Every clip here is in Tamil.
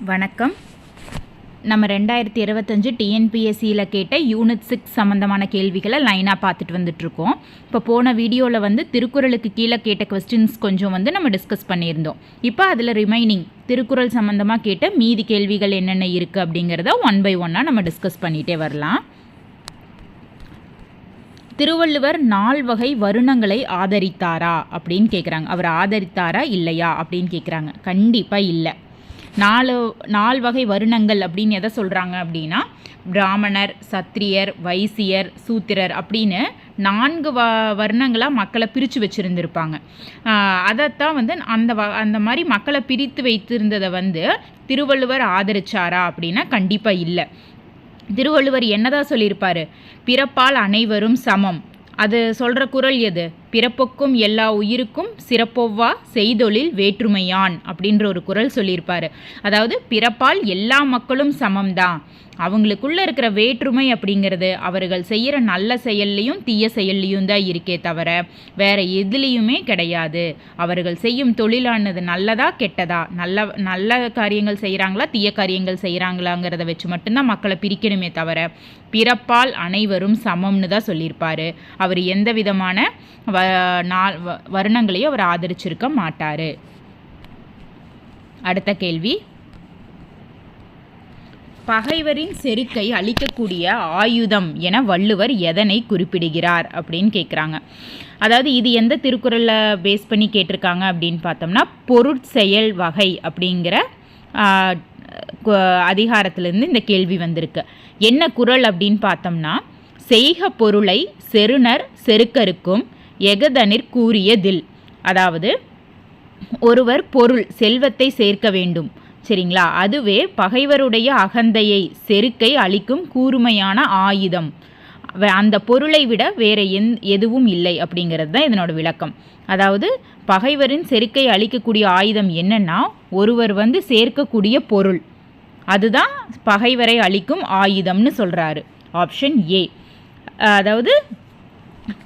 வணக்கம். நம்ம 2025 டிஎன்பிஎஸ்சியில் கேட்ட யூனிட் 6 சம்மந்தமான கேள்விகளை லைனாக பார்த்துட்டு வந்துட்ருக்கோம். இப்போ போன வீடியோவில் திருக்குறளுக்கு கீழே கேட்ட கொஸ்டின்ஸ் கொஞ்சம் நம்ம டிஸ்கஸ் பண்ணியிருந்தோம். இப்போ அதில் ரிமைனிங் திருக்குறள் சம்மந்தமாக கேட்ட மீதி கேள்விகள் என்னென்ன இருக்குது அப்படிங்கிறத 1 by 1 நம்ம டிஸ்கஸ் பண்ணிகிட்டே வரலாம். திருவள்ளுவர் 4 வகை வருணங்களை ஆதரித்தாரா அப்படின்னு கேட்குறாங்க. அவர் ஆதரித்தாரா இல்லையா அப்படின்னு கேட்குறாங்க. கண்டிப்பாக இல்லை. 4 வகை வருணங்கள் அப்படின்னு எதை சொல்கிறாங்க அப்படின்னா, பிராமணர், சத்திரியர், வைசியர், சூத்திரர் அப்படின்னு 4 வர்ணங்களாக மக்களை பிரித்து வச்சுருந்துருப்பாங்க. அதைத்தான் அந்த மாதிரி மக்களை பிரித்து வைத்திருந்ததை திருவள்ளுவர் ஆதரிச்சாரா அப்படின்னா கண்டிப்பாக இல்லை. திருவள்ளுவர் என்னதான் சொல்லியிருப்பார்? பிறப்பால் அனைவரும் சமம். அது சொல்கிற குறள் எது? பிறப்புக்கும் எல்லா உயிருக்கும் சிறப்பொவ்வா செய்தொழில் வேற்றுமையான் அப்படின்ற ஒரு குறள் சொல்லியிருப்பார். அதாவது பிறப்பால் எல்லா மக்களும் சமம்தான், அவங்களுக்குள்ளே இருக்கிற வேற்றுமை அப்படிங்கிறது அவர்கள் செய்கிற நல்ல செயல்லையும் தீய செயல்லையும் தான் இருக்கே தவிர வேறு எதுலேயுமே கிடையாது. அவர்கள் செய்யும் தொழிலானது நல்லதா கெட்டதா, நல்ல காரியங்கள் செய்கிறாங்களா தீய காரியங்கள் செய்கிறாங்களாங்கிறத வச்சு மட்டும்தான் மக்களை பிரிக்கணுமே தவிர பிறப்பால் அனைவரும் சமம்னு தான் சொல்லியிருப்பார். அவர் எந்த விதமான வருணங்களையும் அவர் ஆதரிச்சிருக்க மாட்டார். அடுத்த கேள்வி, பகைவரின் செருக்கை அழிக்கக்கூடிய ஆயுதம் என வள்ளுவர் எதனை குறிப்பிடுகிறார் அப்படின்னு கேட்குறாங்க. அதாவது இது எந்த திருக்குறளில் பேஸ் பண்ணி கேட்டிருக்காங்க அப்படின்னு பார்த்தோம்னா, பொருட்செயல் வகை அப்படிங்கிற அதிகாரத்திலேருந்து இந்த கேள்வி வந்திருக்கு. என்ன குறள் அப்படின்னு பார்த்தோம்னா, செய்க பொருளை செருணர் செருக்கருக்கும் எகதனிற் கூறியதில். அதாவது ஒருவர் பொருள் செல்வத்தை சேர்க்க வேண்டும், சரிங்களா? அதுவே பகைவருடைய அகந்தையை செருக்கை அளிக்கும் கூர்மையான ஆயுதம். அந்த பொருளை விட வேற எதுவும் இல்லை அப்படிங்கிறது தான் இதனோட விளக்கம். அதாவது பகைவரின் செருக்கை அளிக்கக்கூடிய ஆயுதம் என்னன்னா, ஒருவர் சேர்க்கக்கூடிய பொருள், அதுதான் பகைவரை அளிக்கும் ஆயுதம்னு சொல்கிறாரு. Option A. அதாவது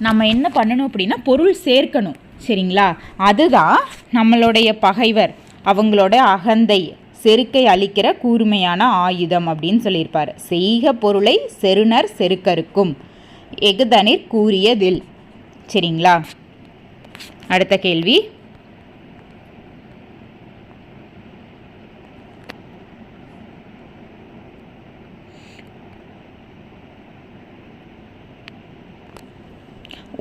நம்ம என்ன பண்ணணும் அப்படின்னா, பொருள் சேர்க்கணும், சரிங்களா? அதுதான் நம்மளுடைய பகைவர் அவங்களோட அகந்தை செருக்கை அளிக்கிற கூர்மையான ஆயுதம் அப்படின்னு சொல்லியிருப்பார். செய்க பொருளை செருணர் செருக்கருக்கும் எகுதனிற் கூறியதில். சரிங்களா? அடுத்த கேள்வி,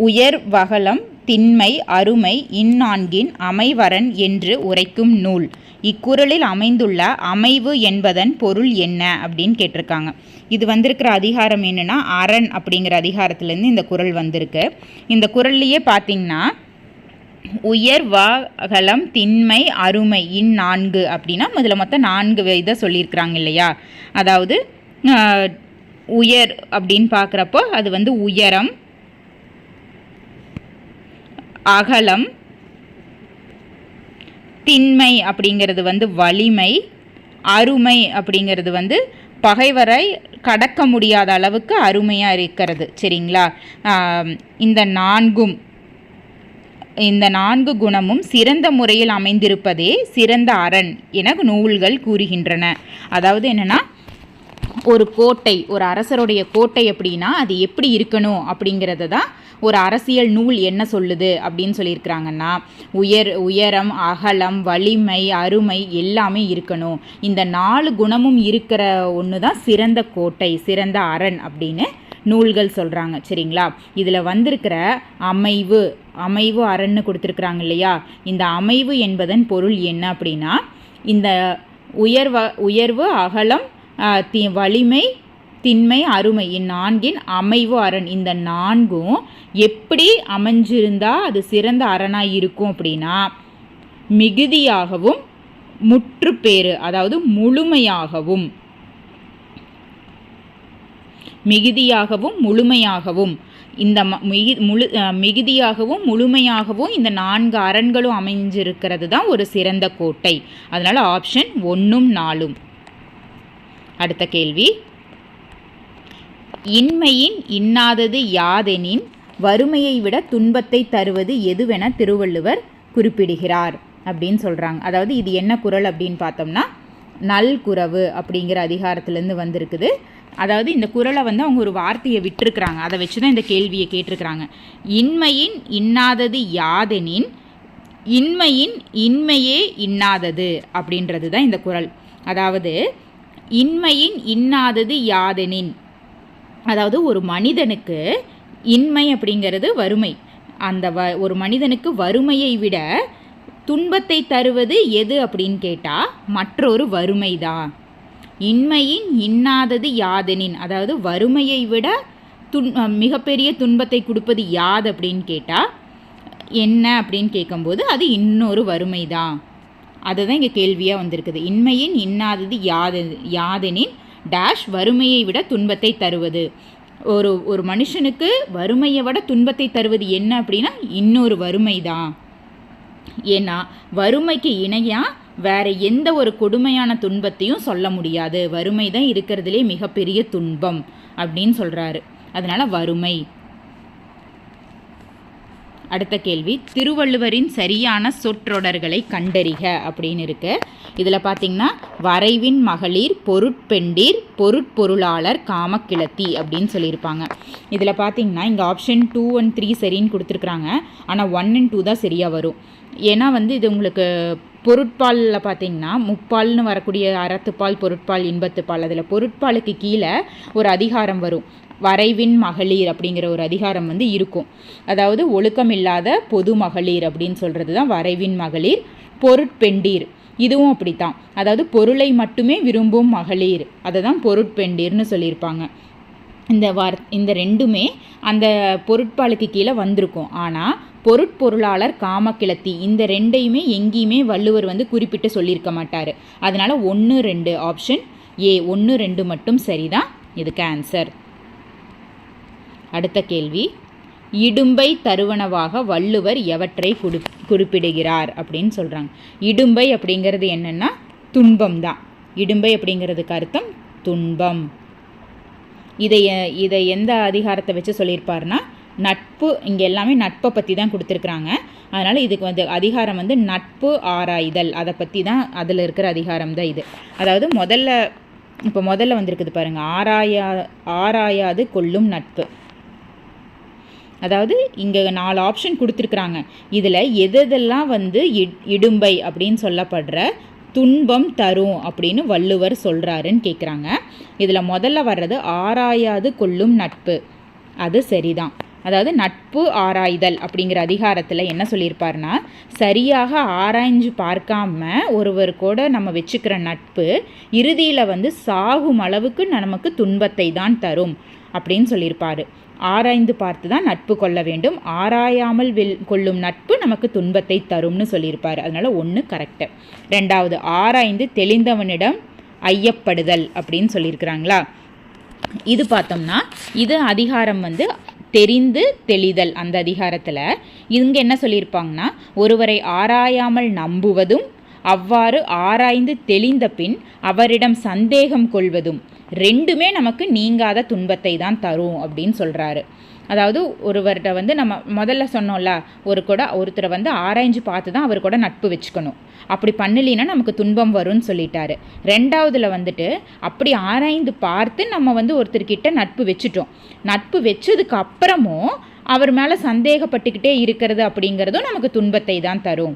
உயர் வகலம் திண்மை அருமை இந்நான்கின் அமைவரன் என்று உரைக்கும் நூல். இக்குறளில் அமைந்துள்ள அமைவு என்பதன் பொருள் என்ன அப்படின்னு கேட்டிருக்காங்க. இது வந்திருக்கிற அதிகாரம் என்னென்னா, அரண் அப்படிங்கிற அதிகாரத்துலேருந்து இந்த குறள் வந்திருக்கு. இந்த குறள்லையே பார்த்திங்கன்னா, உயர் வகலம் திண்மை அருமை இந்நான்கு அப்படின்னா முதல்ல மொத்தம் 4 இதை சொல்லியிருக்கிறாங்க இல்லையா? அதாவது உயர் அப்படின்னு பார்க்குறப்போ அது உயரம், அகலம், திண்மை அப்படிங்கிறது வலிமை, அருமை அப்படிங்கிறது பகைவரை கடக்க முடியாத அளவுக்கு அருமையாக இருக்கிறது, சரிங்களா? இந்த 4 குணமும் சிறந்த முறையில் அமைந்திருப்பதே சிறந்த அரண் என நூல்கள் கூறுகின்றன. அதாவது என்னென்னா, ஒரு கோட்டை, ஒரு அரசருடைய கோட்டை அப்படின்னா அது எப்படி இருக்கணும் அப்படிங்கிறது தான் ஒரு அரசியல் நூல் என்ன சொல்லுது அப்படின்னு சொல்லியிருக்கிறாங்கன்னா, உயரம், அகலம், வலிமை, அருமை எல்லாமே இருக்கணும். இந்த 4 குணமும் இருக்கிற ஒன்று தான் சிறந்த கோட்டை, சிறந்த அரண் அப்படின்னு நூல்கள் சொல்கிறாங்க, சரிங்களா? இதில் வந்திருக்கிற அமைவு அரண்னு கொடுத்துருக்குறாங்க இல்லையா? இந்த அமைவு என்பதன் பொருள் என்ன அப்படின்னா, இந்த உயர்வு, அகலம், வலிமை, திண்மை, அருமை இந்நான்கின் அமைவு அரண், இந்த 4ம் எப்படி அமைஞ்சிருந்தா அது சிறந்த அரணாக இருக்கும் அப்படின்னா, மிகுதியாகவும் முற்றுப்பேறு அதாவது முழுமையாகவும் இந்த மிகுதியாகவும் முழுமையாகவும் இந்த 4 அரண்களும் அமைஞ்சிருக்கிறது தான் ஒரு சிறந்த கோட்டை. அதனால் ஆப்ஷன் 1ம் 4ம். அடுத்த கேள்வி, இன்மையின் இன்னாதது யாதெனின் வறுமையை விட துன்பத்தை தருவது எதுவென திருவள்ளுவர் குறிப்பிடுகிறார் அப்படின்னு சொல்கிறாங்க. அதாவது இது என்ன குறள் அப்படின்னு பார்த்தோம்னா, நல்குரவு அப்படிங்கிற அதிகாரத்துலேருந்து வந்திருக்குது. அதாவது இந்த குறளை வந்து அவங்க ஒரு வார்த்தையை விட்டுருக்குறாங்க, அதை வச்சு தான் இந்த கேள்வியை கேட்டிருக்கிறாங்க. இன்மையின் இன்னாதது யாதெனின் இன்மையின் இன்மையே இன்னாதது அப்படின்றது தான் இந்த குறள். அதாவது இன்மையின் இன்னாதது யாதெனின், அதாவது ஒரு மனிதனுக்கு இன்மை அப்படிங்கிறது வறுமை. அந்த ஒரு மனிதனுக்கு வறுமையை விட துன்பத்தை தருவது எது அப்படின்னு கேட்டால் மற்றொரு வறுமை தான். இன்மையின் இன்னாதது யாதெனின், அதாவது வறுமையை விட மிகப்பெரிய துன்பத்தை கொடுப்பது யாது அப்படின்னு கேட்டால் என்ன அப்படின்னு கேட்கும்போது அது இன்னொரு வறுமை தான். அதுதான் இங்கே கேள்வியாக வந்திருக்குது. இன்மையின் இன்னாதது யாதெனின் டேஷ் வறுமையை விட துன்பத்தை தருவது. ஒரு மனுஷனுக்கு வறுமையை விட துன்பத்தை தருவது என்ன அப்படின்னா இன்னொரு வறுமை தான். ஏன்னா வறுமைக்கு இணையாக வேற எந்த ஒரு கொடுமையான துன்பத்தையும் சொல்ல முடியாது. வறுமை தான் இருக்கிறதுலே மிகப்பெரிய துன்பம் அப்படின்னு சொல்கிறாரு. அதனால் வறுமை. அடுத்த கேள்வி, திருவள்ளுவரின் சரியான சொற்றொடர்களை கண்டறிக அப்படின்னு இருக்கு. இதில் பார்த்தீங்கன்னா வரைவின் மகளிர், பொருட்பெண்டீர், பொருட்பொருளாளர், காமக்கிளத்தி அப்படின்னு சொல்லியிருப்பாங்க. இதில் பார்த்தீங்கன்னா இங்கே ஆப்ஷன் 2 and 3 சரின்னு கொடுத்துருக்குறாங்க. ஆனால் 1 and 2 தான் சரியாக வரும். ஏன்னா வந்து இது உங்களுக்கு பொருட்பாலில் பார்த்தீங்கன்னா முப்பால்னு வரக்கூடிய அறத்துப்பால், பொருட்பால், இன்பத்துப்பால். அதில் பொருட்பாலுக்கு கீழே ஒரு அதிகாரம் வரும், வரைவின் மகளிர் அப்படிங்கிற ஒரு அதிகாரம் வந்து இருக்கும். அதாவது ஒழுக்கமில்லாத பொது மகளிர் அப்படின்னு சொல்கிறது தான் வரைவின் மகளிர். பொருட்பெண்டீர் இதுவும் அப்படித்தான், அதாவது பொருளை மட்டுமே விரும்பும் மகளிர், அதை தான் பொருட்பெண்டீர்னு சொல்லியிருப்பாங்க. இந்த ரெண்டுமே அந்த பொருட்பாலுக்கு கீழே வந்திருக்கும். ஆனால் பொருட்பொருளாளர், காமக்கிளத்தி இந்த ரெண்டையுமே எங்கேயுமே வள்ளுவர் வந்து குறிப்பிட்டு சொல்லியிருக்க மாட்டார். அதனால் 1, 2 ஆப்ஷன் ஏ 1, 2 மட்டும் சரிதான் இதுக்கு ஆன்சர். அடுத்த கேள்வி, இடும்பை தருவனவாக வள்ளுவர் எவற்றை குறிப்பிடுகிறார் அப்படின்னு சொல்கிறாங்க. இடும்பை அப்படிங்கிறது என்னென்னா துன்பம் தான். இடும்பை அப்படிங்கிறதுக்கு அர்த்தம் துன்பம். இதை எந்த அதிகாரத்தை வச்சு சொல்லியிருப்பார்னா நட்பு. இங்கே எல்லாமே நட்பை பற்றி தான் கொடுத்துருக்குறாங்க. அதனால் இதுக்கு வந்து அதிகாரம் வந்து நட்பு ஆராய்தல், அதை பற்றி தான் அதில் இருக்கிற அதிகாரம் தான் இது. அதாவது முதல்ல வந்திருக்குது பாருங்கள், ஆராயாது கொள்ளும் நட்பு. அதாவது இங்கே 4 ஆப்ஷன் கொடுத்துருக்குறாங்க. இதில் எதெல்லாம் வந்து இடும்பை அப்படின்னு சொல்லப்படுற துன்பம் தரும் அப்படின்னு வள்ளுவர் சொல்கிறாருன்னு கேட்குறாங்க. இதில் முதல்ல வர்றது ஆராயாது கொள்ளும் நட்பு, அது சரிதான். அதாவது நட்பு ஆராய்தல் அப்படிங்கிற அதிகாரத்தில் என்ன சொல்லியிருப்பார்னா, சரியாக ஆராய்ஞ்சு பார்க்காம ஒருவர் கூட நம்ம வச்சுக்கிற நட்பு இறுதியில் வந்து சாகும் அளவுக்கு நமக்கு துன்பத்தை தான் தரும் அப்படின்னு சொல்லியிருப்பார். ஆராய்ந்து பார்த்து தான் நட்பு கொள்ள வேண்டும், ஆராயாமல் கொள்ளும் நட்பு நமக்கு துன்பத்தை தரும்னு சொல்லியிருப்பார். அதனால் 1 கரெக்டு. 2வது, ஆராய்ந்து தெளிந்தவனிடம் ஐயப்படுதல் அப்படின்னு சொல்லியிருக்கிறாங்களா. இது பார்த்தோம்னா இது அதிகாரம் வந்து தெரிந்து தெளிதல். அந்த அதிகாரத்தில் இங்கே என்ன சொல்லியிருப்பாங்கன்னா, ஒருவரை ஆராயாமல் நம்புவதும் அவ்வாறு ஆராய்ந்து தெளிந்த பின் அவரிடம் சந்தேகம் கொள்வதும் ரெண்டுமே நமக்கு நீங்காத துன்பத்தை தான் தரும் அப்படின்னு சொல்கிறாரு. அதாவது ஒருவர்கிட்ட வந்து நம்ம முதல்ல சொன்னோம்ல, ஒருத்தரை வந்து ஆராய்ஞ்சு பார்த்து தான் அவர் கூட நட்பு வச்சுக்கணும். அப்படி பண்ணலின்னா நமக்கு துன்பம் வரும்னு சொல்லிட்டாரு. 2வதுல வந்துட்டு அப்படி ஆராய்ந்து பார்த்து நம்ம வந்து ஒருத்தர்கிட்ட நட்பு வச்சுட்டோம், நட்பு வச்சதுக்கு அப்புறமும் அவர் மேலே சந்தேகப்பட்டுக்கிட்டே இருக்கிறது அப்படிங்கிறதும் நமக்கு துன்பத்தை தான் தரும்.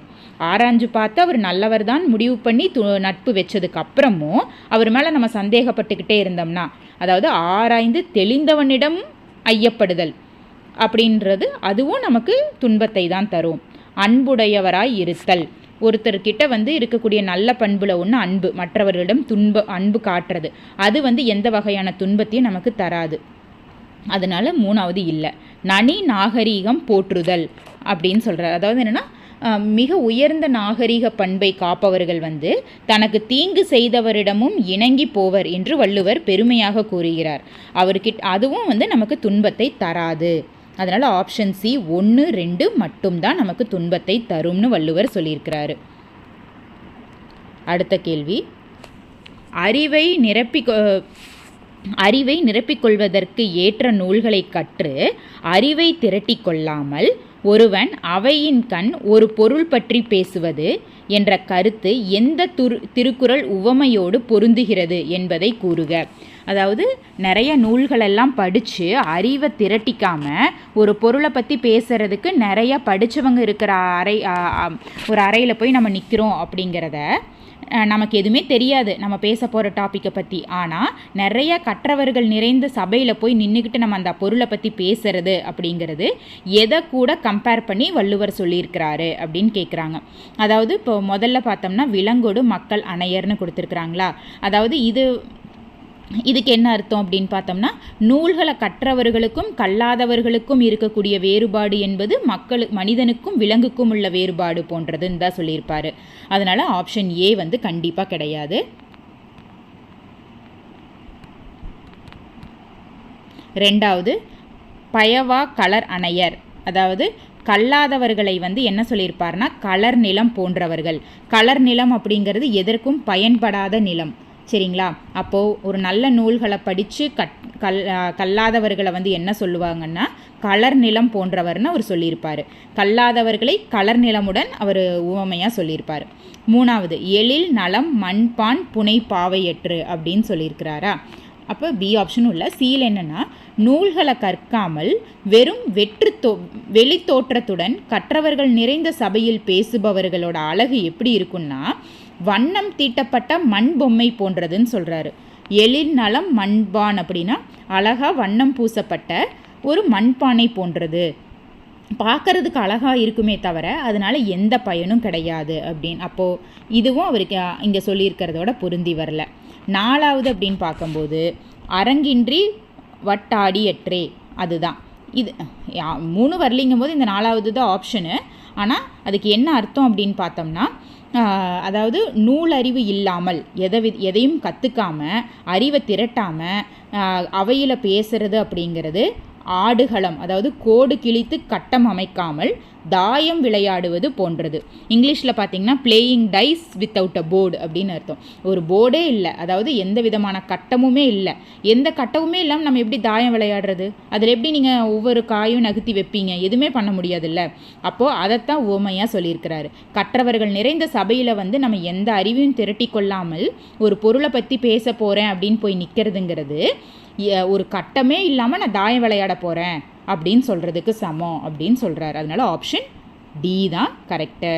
ஆராய்ஞ்சு பார்த்து அவர் நல்லவர் தான் முடிவு பண்ணி நட்பு வச்சதுக்கு அப்புறமும் அவர் மேலே நம்ம சந்தேகப்பட்டுக்கிட்டே இருந்தோம்னா, அதாவது ஆராய்ந்து தெளிந்தவனிடம் ஐயப்படுதல் அப்படின்றது அதுவும் நமக்கு துன்பத்தை தான் தரும். அன்புடையவராய் இருத்தல், ஒருத்தர்கிட்ட வந்து இருக்கக்கூடிய நல்ல பண்புல ஒன்று அன்பு, மற்றவர்களிடம் அன்பு காட்டுறது, அது வந்து எந்த வகையான துன்பத்தையும் நமக்கு தராது. அதனால் 3வது இல்லை. நனி நாகரீகம் போற்றுதல் அப்படின்னு சொல்கிறார். அதாவது என்னென்னா, மிக உயர்ந்த நாகரீக பண்பை காப்பவர்கள் வந்து தனக்கு தீங்கு செய்தவரிடமும் இணங்கி போவர் என்று வள்ளுவர் பெருமையாக கூறுகிறார். அதுவும் வந்து நமக்கு துன்பத்தை தராது. அதனால் ஆப்ஷன் சி 1, 2 மட்டும்தான் நமக்கு துன்பத்தை தரும்னு வள்ளுவர் சொல்லியிருக்கிறாரு. அடுத்த கேள்வி, அறிவை நிரப்பிக்கொள்வதற்கு ஏற்ற நூல்களை கற்று அறிவை திரட்டி கொள்ளாமல் ஒருவன் அவையின் கண் ஒரு பொருள் பற்றி பேசுவது என்ற கருத்து எந்த திருக்குறள் உவமையோடு பொருந்துகிறது என்பதை கூறுக. அதாவது நிறைய நூல்களெல்லாம் படித்து அறிவை திரட்டிக்காமல் ஒரு பொருளை பற்றி பேசுகிறதுக்கு நிறைய படித்தவங்க இருக்கிற ஒரு அறையில் போய் நம்ம நிற்கிறோம் அப்படிங்கிறத நமக்கு எதுவுமே தெரியாது நம்ம பேச போகிற டாப்பிக்கை பற்றி. ஆனால் நிறைய கற்றவர்கள் நிறைந்த சபையில் போய் நின்றுக்கிட்டு நம்ம அந்த பொருளை பற்றி பேசுகிறது அப்படிங்கிறது எதை கூட கம்பேர் பண்ணி வள்ளுவர் சொல்லியிருக்கிறாரு அப்படின்னு கேட்குறாங்க. அதாவது இப்போ முதல்ல பார்த்தோம்னா விலங்கோடு மக்கள் அணையர்னு கொடுத்துருக்குறாங்களா. அதாவது இதுக்கு என்ன அர்த்தம் அப்படின்னு பார்த்தோம்னா, நூல்களை கற்றவர்களுக்கும் கல்லாதவர்களுக்கும் இருக்கக்கூடிய வேறுபாடு என்பது மனிதனுக்கும் விலங்குக்கும் உள்ள வேறுபாடு போன்றதுன்னு தான் சொல்லியிருப்பார். அதனால் ஆப்ஷன் ஏ வந்து கண்டிப்பாக கிடையாது. ரெண்டாவது பயவா கலர் அணையர், அதாவது கல்லாதவர்களை வந்து என்ன சொல்லியிருப்பார்னா கலர் நிலம் போன்றவர்கள். கலர் நிலம் அப்படிங்கிறது எதற்கும் பயன்படாத நிலம், சரிங்களா. அப்போது ஒரு நல்ல நூல்களை படித்து கல்லாதவர்களை வந்து என்ன சொல்லுவாங்கன்னா கலர் நிலம் போன்றவர்னு அவர் சொல்லியிருப்பார். கல்லாதவர்களை கலர் நிலமுடன் அவர் உவமையாக சொல்லியிருப்பார். மூணாவது எழில் நலம் மண்பான் புனை பாவையற்று அப்படின்னு சொல்லியிருக்கிறாரா. அப்போ பி ஆப்ஷன் உள்ள சீல் என்னென்னா, நூல்களை கற்காமல் வெறும் வெளி தோற்றத்துடன் கற்றவர்கள் நிறைந்த சபையில் பேசுபவர்களோட அழகு எப்படி இருக்குன்னா வண்ணம் தீட்டப்பட்ட மண் பொம்மை போன்றதுன்னு சொல்கிறாரு. எழில் நலம் மண்பான் அப்படின்னா அழகாக வண்ணம் பூசப்பட்ட ஒரு மண்பானை போன்றது, பார்க்கறதுக்கு அழகாக இருக்குமே தவிர அதனால் எந்த பயனும் கிடையாது அப்படின்னு. அப்போது இதுவும் அவருக்கு இங்கே சொல்லியிருக்கிறதோட பொருந்தி வரல. நாலாவது அப்படின்னு பார்க்கும்போது அரங்கின்றி வட்டாடியற்றே, அதுதான் இது. 3 வரலிங்கும் போது இந்த 4வது தான் ஆப்ஷனு. ஆனால் அதுக்கு என்ன அர்த்தம் அப்படின்னு பார்த்தோம்னா, அதாவது நூலறிவு இல்லாமல் எதையும் கற்றுக்காமல் அறிவை திரட்டாமல் அவையில் பேசுறது அப்படிங்கிறது ஆடுகளம், அதாவது கோடு கிழித்து கட்டம் அமைக்காமல் தாயம் விளையாடுவது போன்றது. இங்கிலீஷில் பார்த்தீங்கன்னா playing dice without a board அப்படின்னு அர்த்தம். ஒரு போர்டே இல்லை, அதாவது எந்த விதமான கட்டமுமே இல்லை. எந்த கட்டமுமே இல்லாமல் நம்ம எப்படி தாயம் விளையாடுறது? அதில் எப்படி நீங்கள் ஒவ்வொரு காயும் நகர்த்தி வைப்பீங்க? எதுவுமே பண்ண முடியாதுல்ல. அப்போது அதைத்தான் உவமையாக சொல்லியிருக்கிறாரு. கற்றவர்கள் நிறைந்த சபையில் வந்து நம்ம எந்த அறிவையும் திரட்டி கொள்ளாமல் ஒரு பொருளை பற்றி பேச போகிறேன் அப்படின்னு போய் நிற்கிறதுங்கிறது ஒரு கட்டமே இல்லாமல் நான் தாயம் விளையாட போகிறேன் அப்படின்னு சொல்கிறதுக்கு சமம் அப்படின்னு சொல்கிறாரு. அதனால ஆப்ஷன் டி தான் கரெக்டு.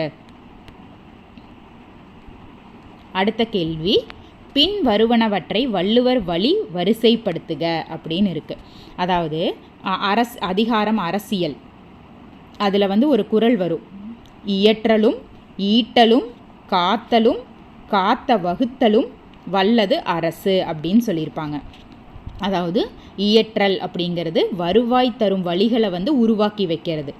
அடுத்த கேள்வி, பின் வருவனவற்றை வள்ளுவர் வழி வரிசைப்படுத்துக அப்படின்னு இருக்குது. அதாவது அதிகாரம் அரசியல், அதில் வந்து ஒரு குறள் வரும், இயற்றலும் ஈட்டலும் காத்தலும் காத்த வகுத்தலும் வல்லது அரசு அப்படின்னு சொல்லியிருப்பாங்க. அதாவது இயற்றல் அப்படிங்கிறது வருவாய் தரும் வழிகளை வந்து உருவாக்கி வைக்கிறது.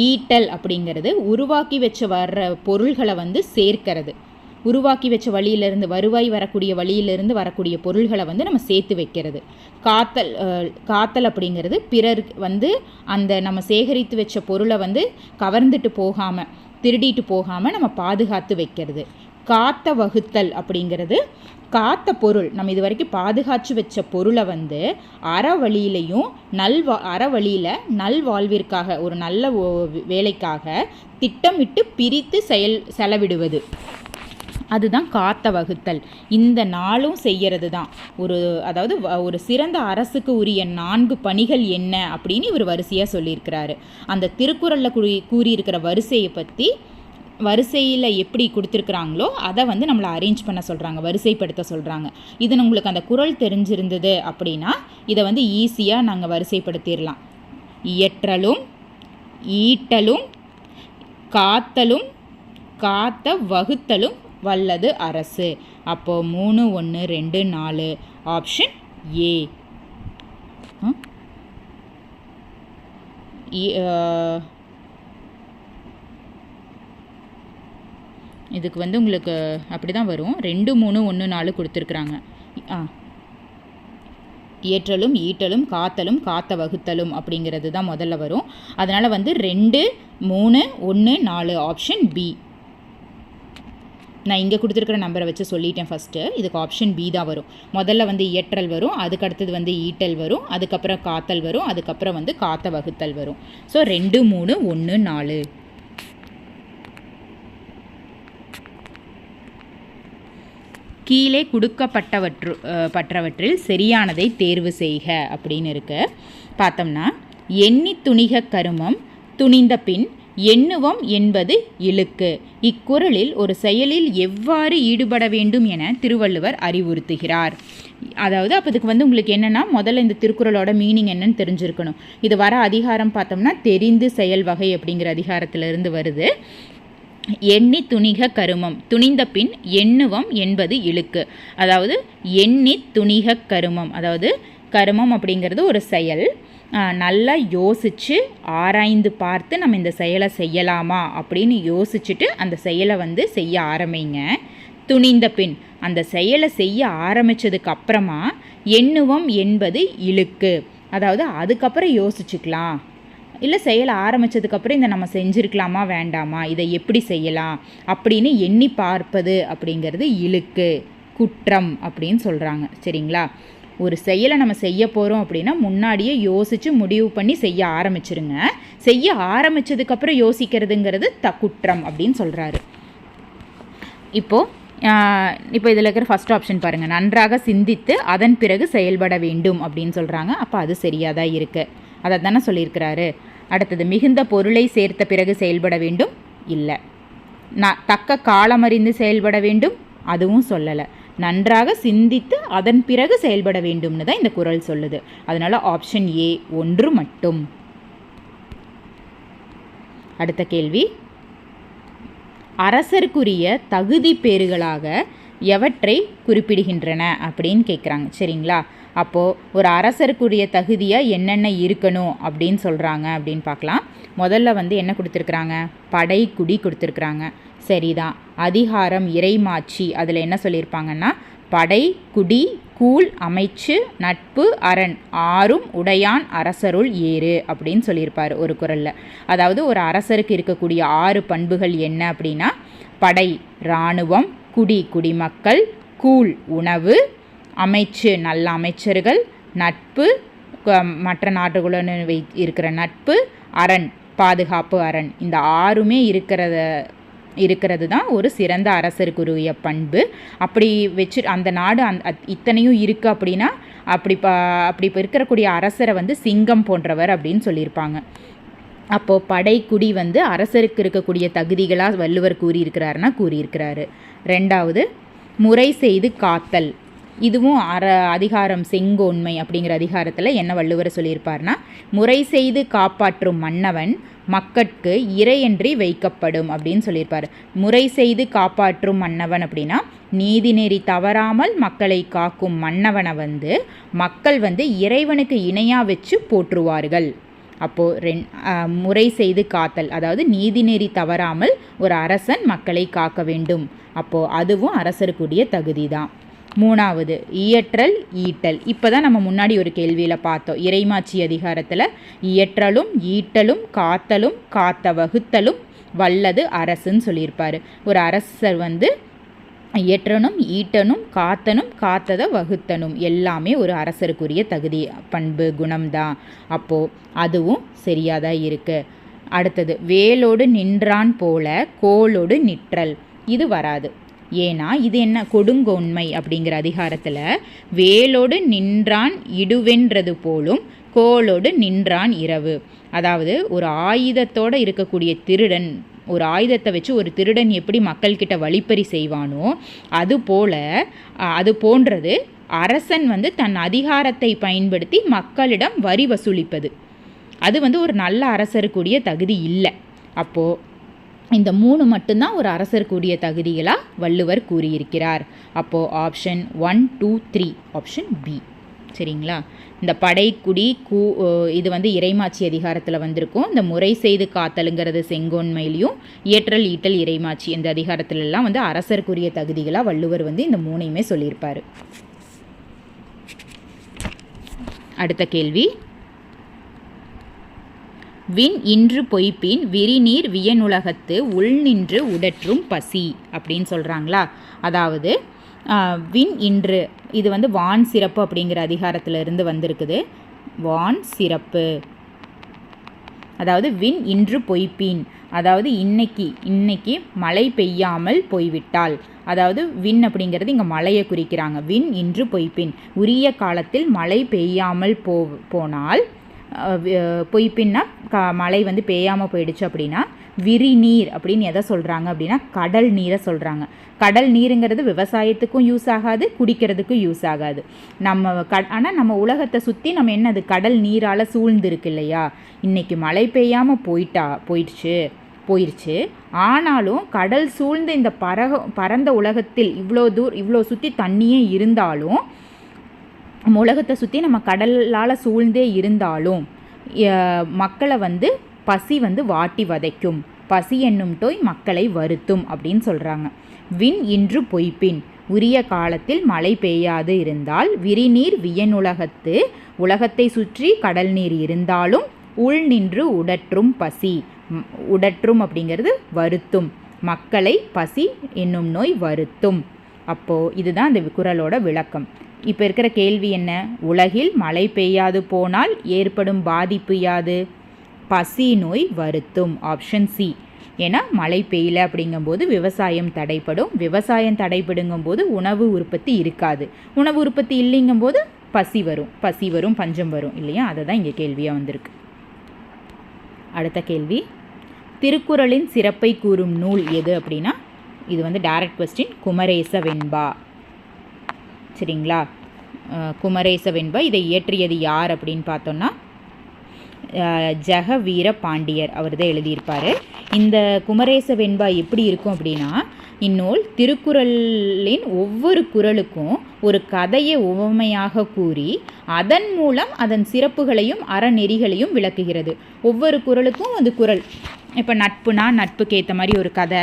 ஈட்டல் அப்படிங்கிறது உருவாக்கி வச்ச வர்ற பொருள்களை வந்து சேர்க்கிறது. உருவாக்கி வச்ச வழியிலிருந்து வருவாய் வரக்கூடிய வழியிலிருந்து வரக்கூடிய பொருள்களை வந்து நம்ம சேர்த்து வைக்கிறது. காத்தல் அப்படிங்கிறது பிறர் வந்து அந்த நம்ம சேகரித்து வச்ச பொருளை வந்து கவர்ந்துட்டு போகாமல் திருடிட்டு போகாமல் நம்ம பாதுகாத்து வைக்கிறது. காத்த வகுத்தல் அப்படிங்கிறது காத்த பொருள், நம்ம இது வரைக்கும் பாதுகாத்து வச்ச பொருளை வந்து அறவழியிலையும் அறவழியில் நல்வாழ்விற்காக ஒரு நல்ல வேலைக்காக திட்டமிட்டு பிரித்து செலவிடுவது, அதுதான் காத்த வகுத்தல். இந்த நாளும் செய்கிறது தான் அதாவது ஒரு சிறந்த அரசுக்கு உரிய 4 பணிகள் என்ன அப்படின்னு இவர் வரிசையாக சொல்லியிருக்கிறாரு. அந்த திருக்குறளில் கூறியிருக்கிற வரிசையை பற்றி வரிசையில் எப்படி கொடுத்துருக்குறாங்களோ அதை வந்து நம்மளை அரேஞ்ச் பண்ண சொல்கிறாங்க, வரிசைப்படுத்த சொல்கிறாங்க. இது உங்களுக்கு அந்த குறள் தெரிஞ்சிருந்தது அப்படின்னா இதை வந்து ஈஸியாக நாங்கள் வரிசைப்படுத்திடலாம். இயற்றலும் ஈட்டலும் காத்தலும் காத்த வகுத்தலும் வல்லது அரசு. அப்போது 3, 1, 2, 4 ஆப்ஷன் ஏ. இதுக்கு வந்து உங்களுக்கு அப்படி தான் வரும். 2, 3, 1, 4 கொடுத்துருக்குறாங்க. இயற்றலும் ஈட்டலும் காத்தலும் காத்த வகுத்தலும் அப்படிங்கிறது தான் முதல்ல வரும். அதனால் வந்து 2, 3, 1, 4 ஆப்ஷன் பி. நான் இங்கே கொடுத்துருக்கிற நம்பரை வச்சு சொல்லிட்டேன் ஃபஸ்ட்டு. இதுக்கு ஆப்ஷன் பி தான் வரும். முதல்ல வந்து இயற்றல் வரும், அதுக்கு அடுத்தது வந்து ஈட்டல் வரும், அதுக்கப்புறம் காத்தல் வரும், அதுக்கப்புறம் வந்து காத்த வகுத்தல் வரும். ஸோ 2, 3, 1, 4. கீழே கொடுக்கப்பட்டவற்றில் சரியானதை தேர்வு செய்க அப்படின்னு இருக்கு. பார்த்தோம்னா எண்ணி துணிக கருமம் துணிந்த பின் எண்ணுவம் என்பது இழுக்கு. இக்குறளில் ஒரு செயலில் எவ்வாறு ஈடுபட வேண்டும் என திருவள்ளுவர் அறிவுறுத்துகிறார். அதாவது அப்போ இதுக்கு வந்து உங்களுக்கு என்னென்னா முதல்ல இந்த திருக்குறளோட மீனிங் என்னன்னு தெரிஞ்சிருக்கணும். இது வர அதிகாரம் பார்த்தோம்னா தெரிந்து செயல் வகை அப்படிங்கிற அதிகாரத்திலிருந்து வருது. எண்ணி துணிக கருமம் துணிந்த பின் எண்ணுவம் என்பது இழுக்கு. அதாவது எண்ணி துணிக கருமம், அதாவது கருமம் அப்படிங்கிறது ஒரு செயல். நல்லா யோசித்து ஆராய்ந்து பார்த்து நம்ம இந்த செயலை செய்யலாமா அப்படின்னு யோசிச்சுட்டு அந்த செயலை வந்து செய்ய ஆரம்பிங்க. துணிந்த பின் அந்த செயலை செய்ய ஆரம்பித்ததுக்கு அப்புறமா எண்ணுவம் என்பது இழுக்கு. அதாவது அதுக்கப்புறம் யோசிச்சுக்கலாம், இல்லை செயலை ஆரம்பித்ததுக்கப்புறம் இதை நம்ம செஞ்சுருக்கலாமா வேண்டாமா, இதை எப்படி செய்யலாம் அப்படின்னு எண்ணி பார்ப்பது அப்படிங்கிறது இழுக்கு, குற்றம் அப்படின்னு சொல்கிறாங்க. சரிங்களா? ஒரு செயலை நம்ம செய்ய போகிறோம் அப்படின்னா முன்னாடியே யோசித்து முடிவு பண்ணி செய்ய ஆரம்பிச்சிருங்க. செய்ய ஆரம்பித்ததுக்கப்புறம் யோசிக்கிறதுங்கிறது குற்றம் அப்படின்னு சொல்கிறாரு. இப்போ இதில் இருக்கிற ஃபஸ்ட் ஆப்ஷன் பாருங்கள், நன்றாக சிந்தித்து அதன் பிறகு செயல்பட வேண்டும் அப்படின்னு சொல்கிறாங்க. அப்போ அது சரியாக தான் இருக்குது, அதை தானே சொல்லியிருக்கிறாரு. அடுத்தது மிகுந்த பொருளை சேர்த்த பிறகு செயல்பட வேண்டும், இல்லை. தக்க காலமறிந்து செயல்பட வேண்டும், அதுவும் சொல்லலை. நன்றாக சிந்தித்து அதன் பிறகு செயல்பட வேண்டும்னு தான் இந்த குறள் சொல்லுது. அதனால் ஆப்ஷன் ஏ 1 மட்டும். அடுத்த கேள்வி, அரசருக்குரிய தகுதி பேறுகளாக எவற்றை குறிப்பிடுகின்றன அப்படின்னு கேட்குறாங்க. சரிங்களா? அப்போது ஒரு அரசருக்குரிய தகுதியாக என்னென்ன இருக்கணும் அப்படின்னு சொல்கிறாங்க அப்படின்னு பார்க்கலாம். முதல்ல வந்து என்ன கொடுத்துருக்குறாங்க, படை குடி கொடுத்துருக்குறாங்க. சரிதான். அதிகாரம் இறைமாட்சி, அதில் என்ன சொல்லியிருப்பாங்கன்னா படை குடி கூழ் அமைச்சு நட்பு அரண் 6ம் உடையான் அரசருள் ஏறு அப்படின்னு சொல்லியிருப்பார் ஒரு குறளில். அதாவது ஒரு அரசருக்கு இருக்கக்கூடிய 6 பண்புகள் என்ன அப்படின்னா படை இராணுவம், குடி குடிமக்கள், கூழ் உணவு, அமைச்சு நல்ல அமைச்சர்கள், நட்பு மற்ற நாடுகளுடன் இருக்கிற நட்பு, அரண் பாதுகாப்பு அரண். இந்த 6மே இருக்கிறது தான் ஒரு சிறந்த அரசருக்குரிய பண்பு. அப்படி வச்சு அந்த நாடு இத்தனையும் இருக்குது அப்படின்னா அப்படி இருக்கக்கூடிய அரசரை வந்து சிங்கம் போன்றவர் அப்படின்னு சொல்லியிருப்பாங்க. அப்போது படைக்குடி வந்து அரசருக்கு இருக்கக்கூடிய தகுதிகளாக வள்ளுவர் கூறியிருக்கிறாரு. 2வது முறை செய்து காத்தல். இதுவும் அதிகாரம் செங்கோன்மை அப்படிங்கிற அதிகாரத்தில் என்ன வள்ளுவர் சொல்லியிருப்பார்னா முறை செய்து காப்பாற்றும் மன்னவன் மக்கட்கு இறையன்றி வைக்கப்படும் அப்படின்னு சொல்லியிருப்பார். முறை செய்து காப்பாற்றும் மன்னவன் அப்படின்னா நீதிநெறி தவறாமல் மக்களை காக்கும் மன்னவனை வந்து மக்கள் வந்து இறைவனுக்கு இணையாக வச்சு போற்றுவார்கள். அப்போது முறை செய்து காத்தல், அதாவது நீதிநெறி தவறாமல் ஒரு அரசன் மக்களை காக்க வேண்டும். அப்போது அதுவும் அரசருக்குரிய தகுதி தான். 3வது இயற்றல் ஈட்டல். இப்போ தான் நம்ம முன்னாடி ஒரு கேள்வியில் பார்த்தோம், இறைமாட்சி அதிகாரத்தில் இயற்றலும் ஈட்டலும் காத்தலும் காத்த வகுத்தலும் வல்லது அரசுன்னு சொல்லியிருப்பார். ஒரு அரசர் வந்து இயற்றனும் ஈட்டனும் காத்தனும் காத்ததை வகுத்தனும் எல்லாமே ஒரு அரசருக்குரிய தகுதி பண்பு குணம்தான். அப்போது அதுவும் சரியாக தான் இருக்குது. அடுத்தது வேலோடு நின்றான் போல கோலோடு நிற்றல், இது வராது. ஏன்னா இது என்ன கொடுங்கோன்மை அப்படிங்கிற அதிகாரத்தில் வேலோடு நின்றான் இடுவென்றது போலும் கோலோடு நின்றான் இரவு. அதாவது ஒரு ஆயுதத்தோடு இருக்கக்கூடிய திருடன், ஒரு ஆயுதத்தை வச்சு ஒரு திருடன் எப்படி மக்கள்கிட்ட வழிப்பறி செய்வானோ அது போன்றது அரசன் வந்து தன் அதிகாரத்தை பயன்படுத்தி மக்களிடம் வரி வசூலிப்பது. அது வந்து ஒரு நல்ல அரசருக்குரிய தகுதி இல்லை. அப்போது இந்த 3 மட்டும்தான் ஒரு அரசருக்குரிய தகுதிகளாக வள்ளுவர் கூறியிருக்கிறார். அப்போது ஆப்ஷன் 1, 2, 3 ஆப்ஷன் பி. சரிங்களா? இந்த படைக்குடி இது வந்து இறைமாட்சி அதிகாரத்தில் வந்திருக்கும். இந்த முறை செய்து காத்தலுங்கிறது செங்கோன்மையிலையும், இயற்றல் ஈட்டல் இறைமாட்சி இந்த அதிகாரத்திலெல்லாம் வந்து அரசருக்குரிய தகுதிகளாக வள்ளுவர் வந்து இந்த 3ஐயுமே சொல்லியிருப்பார். அடுத்த கேள்வி, விண் இன்று பொய்ப்பின் விரிநீர் வியனுலகத்து உள் நின்று உடற்றும் பசி அப்படின்னு சொல்கிறாங்களா. அதாவது விண் இன்று, இது வந்து வான் சிறப்பு அப்படிங்கிற அதிகாரத்திலிருந்து வந்திருக்குது. வான் சிறப்பு, அதாவது விண் இன்று பொய்ப்பின், அதாவது இன்னைக்கு மழை பெய்யாமல் போய்விட்டால், அதாவது விண் அப்படிங்கிறது இங்கே மழையை குறிக்கிறாங்க. விண் இன்று பொய்ப்பின், உரிய காலத்தில் மழை பெய்யாமல் போனால், பொய்ப்பின்னா மழை வந்து பெய்யாமல் போயிடுச்சு அப்படின்னா, விரிநீர் அப்படின்னு எதை சொல்கிறாங்க அப்படின்னா கடல் நீரை சொல்கிறாங்க. கடல் நீருங்கிறது விவசாயத்துக்கும் யூஸ் ஆகாது, குடிக்கிறதுக்கும் யூஸ் ஆகாது. ஆனால் நம்ம உலகத்தை சுற்றி நம்ம என்னது கடல் நீரால் சூழ்ந்துருக்கு இல்லையா. இன்றைக்கி மழை பெய்யாமல் போயிடுச்சு. ஆனாலும் கடல் சூழ்ந்த இந்த பரந்த உலகத்தில் இவ்வளோ சுற்றி தண்ணியே இருந்தாலும், நம்ம உலகத்தை சுற்றி நம்ம கடலால் சூழ்ந்தே இருந்தாலும் மக்களை வந்து பசி வந்து வாட்டி வதைக்கும், பசி என்னும் நோய் மக்களை வருத்தும் அப்படின்னு சொல்கிறாங்க. விண் இன்று பொய்ப்பின், உரிய காலத்தில் மழை பெய்யாது இருந்தால், விரிநீர் வியனுலகத்து, உலகத்தை சுற்றி கடல் நீர் இருந்தாலும் உள் நின்று உடற்றும் பசி, உடற்றும் அப்படிங்கிறது வருத்தும், மக்களை பசி என்னும் நோய் வருத்தும். அப்போது இதுதான் அந்த குறளோட விளக்கம். இப்போ இருக்கிற கேள்வி என்ன? உலகில் மழை பெய்யாது போனால் ஏற்படும் பாதிப்பு யாது? பசி நோய் வருத்தும். Option C. ஏன்னா மழை பெய்யல அப்படிங்கும்போது விவசாயம் தடைப்படும், விவசாயம் தடைப்படுங்கும்போது உணவு உற்பத்தி இருக்காது, உணவு உற்பத்தி இல்லைங்கும்போது பசி வரும், பஞ்சம் வரும் இல்லையா. அதை தான் இங்கே கேள்வியாக வந்திருக்கு. அடுத்த கேள்வி, திருக்குறளின் சிறப்பை கூறும் நூல் எது அப்படின்னா, இது வந்து டைரக்ட் கொஸ்டின், குமரேச வெண்பா. சரிங்களா, குமரேச வெண்பா. இதை இயற்றியது யார் அப்படின்னு பார்த்தோன்னா ஜெகவீர பாண்டியர், அவர் தான் எழுதியிருப்பார். இந்த குமரேச வெண்பா எப்படி இருக்கும் அப்படின்னா, இந்நூல் திருக்குறளின் ஒவ்வொரு குறளுக்கும் ஒரு கதையை உவமையாக கூறி அதன் மூலம் அதன் சிறப்புகளையும் அறநெறிகளையும் விளக்குகிறது. ஒவ்வொரு குறளுக்கும் அந்த குறள், இப்போ நட்புனா நட்புக்கு ஏற்ற மாதிரி ஒரு கதை,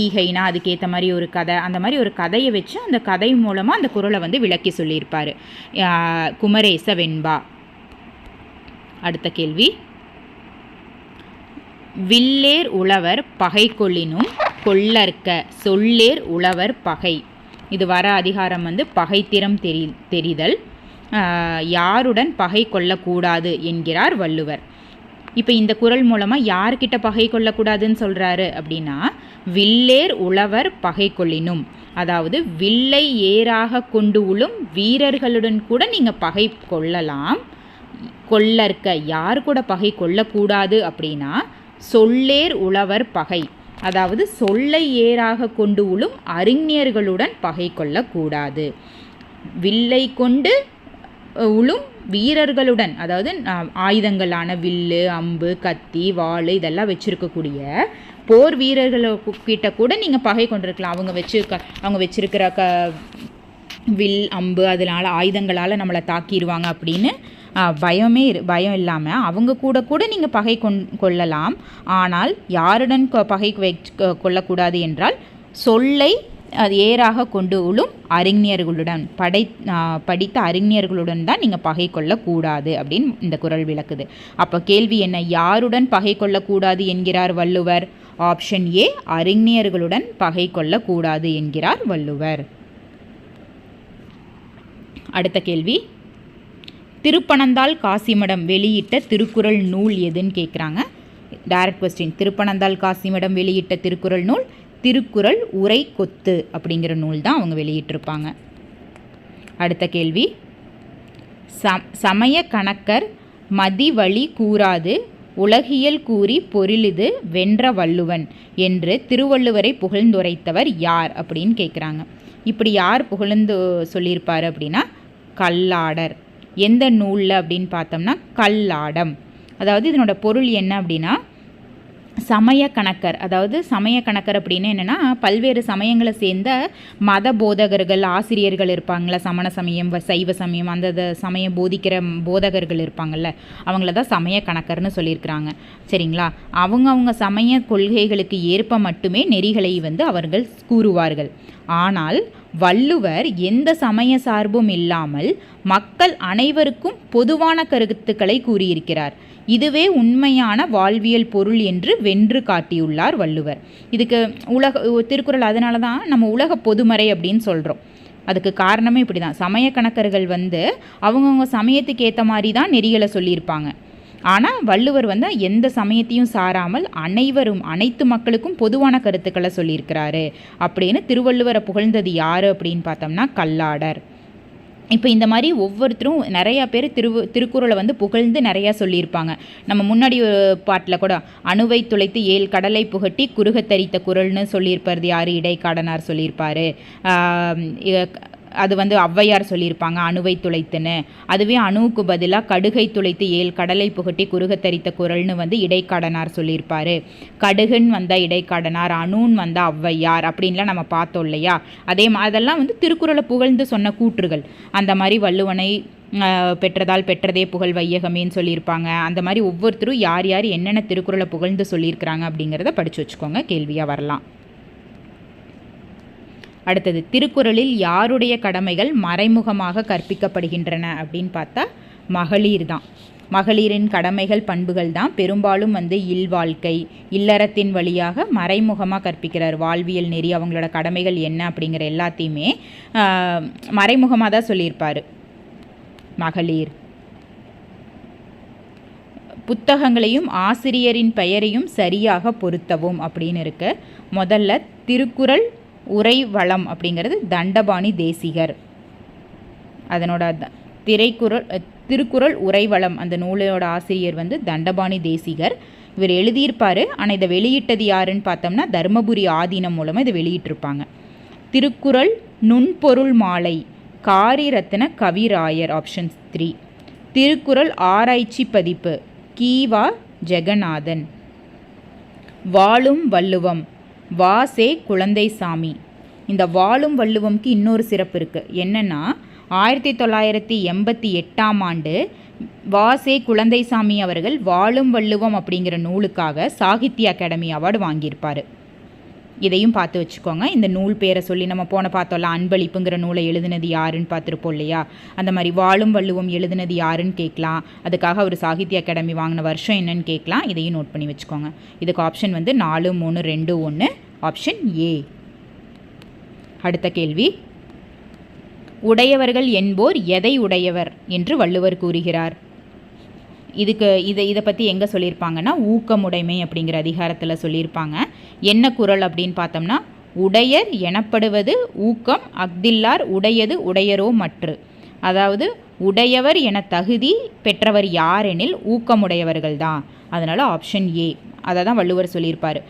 ஈகைனா அதுக்கேற்ற மாதிரி ஒரு கதை, அந்த மாதிரி ஒரு கதையை வச்சு அந்த கதை மூலமாக அந்த குறளை வந்து விளக்கி சொல்லியிருப்பார் குமரேச வெண்பா. அடுத்த கேள்வி, வில்லேர் உழவர் பகை கொள்ளினும் கொள்ளற்க சொல்லேர் உழவர் பகை. இது வர அதிகாரம் வந்து பகைத்திறம் தெரிதல், யாருடன் பகை கொள்ளக்கூடாது என்கிறார் வள்ளுவர். இப்போ இந்த குறள் மூலமாக யார்கிட்ட பகை கொள்ளக்கூடாதுன்னு சொல்கிறாரு அப்படின்னா, வில்லேர் உழவர் பகை கொள்ளினும், அதாவது வில்லை ஏறாக கொண்டு உழும் வீரர்களுடன் கூட நீங்கள் பகை கொள்ளலாம். கொள்ளற்க, யார் கூட பகை கொள்ளக்கூடாது அப்படின்னா சொல்லேர் உழவர் பகை, அதாவது சொல்லை ஏறாக கொண்டு உழும் அறிஞர்களுடன் பகை கொள்ளக்கூடாது. வில்லை கொண்டு உழும் வீரர்களுடன், அதாவது ஆயுதங்களான வில்லு, அம்பு, கத்தி, வாள் இதெல்லாம் வச்சுருக்கக்கூடிய போர் வீரர்கள்கிட்ட கூட நீங்கள் பகை கொண்டிருக்கலாம். அவங்க வச்சிருக்கிற வில், அம்பு, அதனால் ஆயுதங்களால் நம்மளை தாக்கிடுவாங்க அப்படின்னு பயம் இல்லாமல் அவங்க கூட நீங்கள் பகை கொள்ளலாம். ஆனால் யாருடன் பகை கொள்ளக்கூடாது என்றால் சொல்லை அது ஏறாக கொண்டு உழும் அறிஞர்களுடன், படித்த அறிஞர்களுடன் தான் நீங்கள் பகை கொள்ளக்கூடாது அப்படின்னு இந்த குறள் விளக்குது. அப்போ கேள்வி என்ன? யாருடன் பகை கொள்ளக்கூடாது என்கிறார் வள்ளுவர்? ஆப்ஷன் ஏ, அறிஞர்களுடன் பகை கொள்ளக்கூடாது என்கிறார் வள்ளுவர். அடுத்த கேள்வி, திருப்பனந்தாள் காசிமடம் வெளியிட்ட திருக்குறள் நூல் எதுன்னு கேட்குறாங்க. டைரக்ட் கொஸ்டின், திருப்பனந்தாள் காசிமடம் வெளியிட்ட திருக்குறள் நூல் திருக்குறள் உரை கொத்து அப்படிங்கிற நூல் தான் அவங்க வெளியிட்டிருப்பாங்க. அடுத்த கேள்வி, சமய கணக்கர் மதிவழி கூறாது உலகியல் கூறி பொருளிது வென்ற வள்ளுவன் என்று திருவள்ளுவரை புகழ்ந்துரைத்தவர் யார் அப்படின்னு கேட்குறாங்க. இப்படி யார் புகழ்ந்து சொல்லியிருப்பார் அப்படின்னா கல்லாடர். எந்த நூலில் அப்படின்னு பார்த்தோம்னா கல்லாடம். அதாவது இதனோட பொருள் என்ன அப்படின்னா, சமய கணக்கர், அதாவது சமய கணக்கர் அப்படின்னு என்னென்னா பல்வேறு சமயங்களை சேர்ந்த மத போதகர்கள், ஆசிரியர்கள் இருப்பாங்கள, சமண சமயம், சைவ சமயம், அந்த சமயம் போதிக்கிற போதகர்கள் இருப்பாங்கள்ல, அவங்கள தான் சமய கணக்கர்னு சொல்லியிருக்கிறாங்க. சரிங்களா, அவங்க சமய கொள்கைகளுக்கு ஏற்ப மட்டுமே நெறிகளை வந்து அவர்கள் கூறுவார்கள். ஆனால் வள்ளுவர் எந்த சமய சார்பும் இல்லாமல் மக்கள் அனைவருக்கும் பொதுவான கருத்துக்களை கூறியிருக்கிறார். இதுவே உண்மையான வாழ்வியல் பொருள் என்று வென்று காட்டியுள்ளார் வள்ளுவர். இதுக்கு திருக்குறள் அதனால தான் நம்ம உலக பொதுமறை அப்படின்னு சொல்கிறோம். அதுக்கு காரணமே இப்படி தான். சமய கணக்கர்கள் அவங்கவுங்க சமயத்துக்கு ஏற்ற மாதிரி தான் நெறிகளை சொல்லியிருப்பாங்க. ஆனால் வள்ளுவர் எந்த சமயத்தையும் சாராமல் அனைத்து மக்களுக்கும் பொதுவான கருத்துக்களை சொல்லியிருக்கிறாரு அப்படின்னு திருவள்ளுவரை புகழ்ந்தது யார் அப்படின்னு பார்த்தோம்னா கல்லாடர். இப்போ இந்த மாதிரி ஒவ்வொருத்தரும் நிறையா பேர் திருக்குறளை புகழ்ந்து நிறையா சொல்லியிருப்பாங்க. நம்ம முன்னாடி ஒரு பாட்டில் கூட அணுவை துளைத்து 7 கடலை புகட்டி குறுகத்தரித்த குறள்னு சொல்லியிருப்பார் யார், இடைக்காடனார் சொல்லியிருப்பார். அது ஔவையார் சொல்லியிருப்பாங்க அணுவை துளைத்துன்னு. அதுவே அணுவுக்கு பதிலாக கடுகை துளைத்து 7 கடலை புகட்டி குறுகத்தரித்த குறள்னு இடைக்காடனார் சொல்லியிருப்பார். கடுகுன்னு இடைக்காடனார், அணுன்னு ஔவையார் அப்படின்லாம் நம்ம பார்த்தோம் இல்லையா. அதெல்லாம் திருக்குறளை புகழ்ந்து சொன்ன கூற்றுகள். அந்த மாதிரி வள்ளுவனை பெற்றதால் பெற்றதே புகழ் வையகமேன்னு சொல்லியிருப்பாங்க. அந்த மாதிரி ஒவ்வொருத்தரும் யார் யார் என்னென்ன திருக்குறளை புகழ்ந்து சொல்லியிருக்கிறாங்க அப்படிங்கிறத படித்து வச்சுக்கோங்க, கேள்வியாக வரலாம். அடுத்தது, திருக்குறளில் யாருடைய கடமைகள் மறைமுகமாக கற்பிக்கப்படுகின்றன அப்படின்னு பார்த்தா மகளிர் தான். மகளிரின் கடமைகள் பண்புகள் தான் பெரும்பாலும் இல்வாழ்க்கை இல்லறத்தின் வழியாக மறைமுகமாக கற்பிக்கிறார். வாழ்வியல் நெறி, அவங்களோட கடமைகள் என்ன அப்படிங்கிற எல்லாத்தையுமே மறைமுகமாக தான் சொல்லியிருப்பார் மகளிர். புத்தகங்களையும் ஆசிரியரின் பெயரையும் சரியாக பொருத்தவும் அப்படின்னு இருக்கு. முதல்ல திருக்குறள் உரை வளம் அப்படிங்கிறது தண்டபாணி தேசிகர். அதனோட திருக்குறள் உரைவளம் அந்த நூலோட ஆசிரியர் தண்டபாணி தேசிகர். இவர் எழுதியிருப்பார். ஆனால் இதை வெளியிட்டது யாருன்னு பார்த்தோம்னா தர்மபுரி ஆதீனம் மூலமாக இதை வெளியிட்டிருப்பாங்க. திருக்குறள் நுண்பொருள் மாலை காரிரத்ன கவிராயர் ஆப்ஷன் 3. திருக்குறள் ஆராய்ச்சி பதிப்பு கீவா ஜெகநாதன். வாழும் வள்ளுவம் வாசே குழந்தைசாமி. இந்த வாழும் வள்ளுவம்க்கு இன்னொரு சிறப்பு இருக்குது. என்னென்னா 1988ஆம் ஆண்டு வாசே குழந்தைசாமி அவர்கள் வாழும் வள்ளுவம் அப்படிங்கிற நூலுக்காக சாகித்ய அகாடமி அவார்டு வாங்கியிருப்பார். இதையும் பார்த்து வச்சுக்கோங்க. இந்த நூல் பேரை சொல்லி நம்ம பார்த்தோம்ல, அன்பளிப்புங்கிற நூலை எழுதினது யாருன்னு பார்த்துருப்போம் இல்லையா. அந்த மாதிரி வாழும் வள்ளுவம் எழுதினது யாருன்னு கேட்கலாம். அதுக்காக அவர் சாகித்ய அகாடமி வாங்கின வருஷம் என்னன்னு கேட்கலாம். இதையும் நோட் பண்ணி வச்சுக்கோங்க. இதுக்கு ஆப்ஷன் 4, 3, 2, 1 ஆப்ஷன் ஏ. அடுத்த கேள்வி, உடையவர்கள் என்போர் எதை உடையவர் என்று வள்ளுவர் கூறுகிறார்? இதை பற்றி எங்கே சொல்லியிருப்பாங்கன்னா ஊக்கமுடைமை அப்படிங்கிற அதிகாரத்தில் சொல்லியிருப்பாங்க. என்ன குறள் அப்படின்னு பார்த்தோம்னா, உடையர் எனப்படுவது ஊக்கம் அஃதில்லார் உடையது உடையரோ மற்று. அதாவது உடையவர் என தகுதி பெற்றவர் யாரெனில் ஊக்கமுடையவர்கள் தான். அதனால் ஆப்ஷன் ஏ அதை தான் வள்ளுவர் சொல்லியிருப்பார்.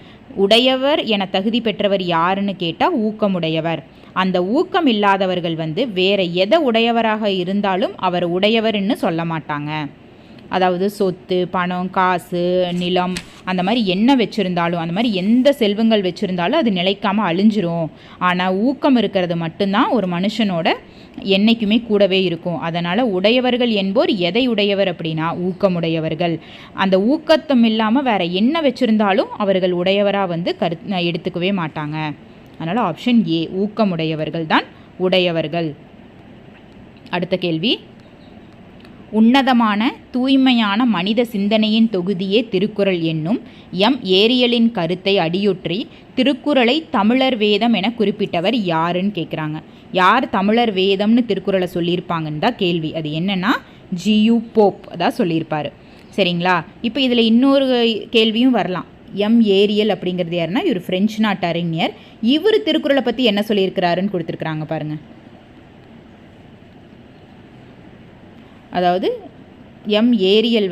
உடையவர் என தகுதி பெற்றவர் யாருன்னு கேட்டால் ஊக்கமுடையவர். அந்த ஊக்கம் இல்லாதவர்கள் வேற எதை உடையவராக இருந்தாலும் அவர் உடையவர்னு சொல்ல மாட்டாங்க. அதாவது சொத்து, பணம், காசு, நிலம் அந்த மாதிரி என்ன வச்சுருந்தாலும், அந்த மாதிரி எந்த செல்வங்கள் வச்சுருந்தாலும் அது நிலைக்காமல் அழிஞ்சிரும். ஆனால் ஊக்கம் இருக்கிறது மட்டும்தான் ஒரு மனுஷனோட என்றைக்குமே கூடவே இருக்கும். அதனால் உடையவர்கள் என்போர் எதை உடையவர் அப்படின்னா ஊக்கமுடையவர்கள். அந்த ஊக்கத்தம் இல்லாமல் வேறு என்ன வச்சுருந்தாலும் அவர்கள் உடையவராக எடுத்துக்கவே மாட்டாங்க. அதனால் ஆப்ஷன் ஏ ஊக்கமுடையவர்கள் தான் உடையவர்கள். அடுத்த கேள்வி, உன்னதமான தூய்மையான மனித சிந்தனையின் தொகுதியே திருக்குறள் என்னும் ஏரியலின் கருத்தை அடியொற்றி திருக்குறளை தமிழர் வேதம் என குறிப்பிட்டவர் யாருன்னு கேட்குறாங்க. யார் தமிழர் வேதம்னு திருக்குறளை சொல்லியிருப்பாங்கன்னு தான் கேள்வி. அது என்னன்னா ஜியு போப் தான் சொல்லியிருப்பார். சரிங்களா? இப்போ இதில் இன்னொரு கேள்வியும் வரலாம். ஏரியல் அப்படிங்கிறது யாருன்னா இவர் பிரெஞ்சு நாட்டு அறிஞர். இவர் திருக்குறளை பற்றி என்ன சொல்லியிருக்கிறாருன்னு கொடுத்துருக்குறாங்க பாருங்கள். அதாவது ஏரியல்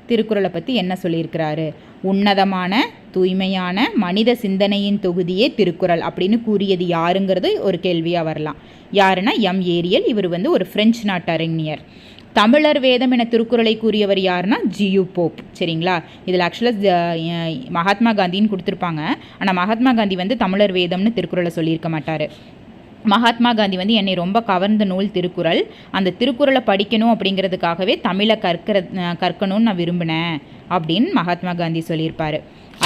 திருக்குறளை பற்றி என்ன சொல்லியிருக்கிறாரு? உன்னதமான தூய்மையான மனித சிந்தனையின் தொகுதியே திருக்குறள் அப்படின்னு கூறியது யாருங்கிறது ஒரு கேள்வியாக வரலாம். யாருன்னா ஏரியல். இவர் ஒரு பிரெஞ்சு நாட்டு அறிஞர். தமிழர் வேதம் என திருக்குறளை கூறியவர் யாருன்னா ஜியு போப். சரிங்களா? இதில் ஆக்சுவலாக மகாத்மா காந்தின்னு கொடுத்துருப்பாங்க. ஆனால் மகாத்மா காந்தி தமிழர் வேதம்னு திருக்குறளை சொல்லியிருக்க மாட்டார். மகாத்மா காந்தி என்னை ரொம்ப கவர்ந்த நூல் திருக்குறள். அந்த திருக்குறளை படிக்கணும் அப்படிங்கிறதுக்காகவே தமிழை கற்கணும்னு நான் விரும்பினேன் அப்படின்னு மகாத்மா காந்தி சொல்லியிருப்பார்.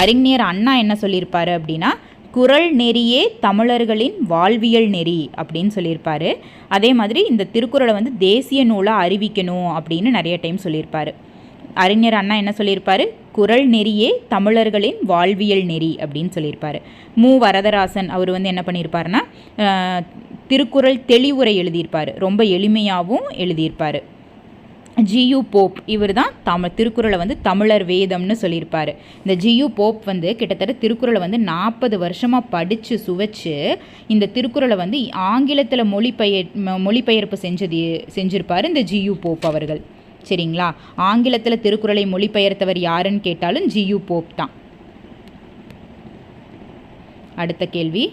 அறிஞர் அண்ணா என்ன சொல்லியிருப்பார் அப்படின்னா, குறள் நெறியே தமிழர்களின் வாழ்வியல் நெறி அப்படின்னு சொல்லியிருப்பார். அதே மாதிரி இந்த திருக்குறளை தேசிய நூலாக அறிவிக்கணும் அப்படின்னு நிறைய டைம் சொல்லியிருப்பார். அறிஞர் அண்ணா என்ன சொல்லியிருப்பார்? குறள் நெறியே தமிழர்களின் வாழ்வியல் நெறி அப்படின்னு சொல்லியிருப்பார். மு வரதராசன் அவர் வந்து என்ன பண்ணியிருப்பாருன்னா திருக்குறள் தெளிவுரை எழுதியிருப்பார். ரொம்ப எளிமையாகவும் எழுதியிருப்பார். ஜியு போப் இவர் தான் திருக்குறளை வந்து தமிழர் வேதம்னு சொல்லியிருப்பார். இந்த ஜியு போப் வந்து கிட்டத்தட்ட திருக்குறளை வந்து 40 வருஷமாக படித்து சுவைச்சு இந்த திருக்குறளை வந்து ஆங்கிலத்தில் மொழிபெயர்ப்பு செஞ்சிருப்பார் இந்த ஜியு போப் அவர்கள். சரிங்களா? ஆங்கிலத்தில் திருக்குறளை மொழிபெயர்த்தவர் யாருன்னு கேட்டாலும் ஜியு போப் தான். அடுத்த கேள்வி,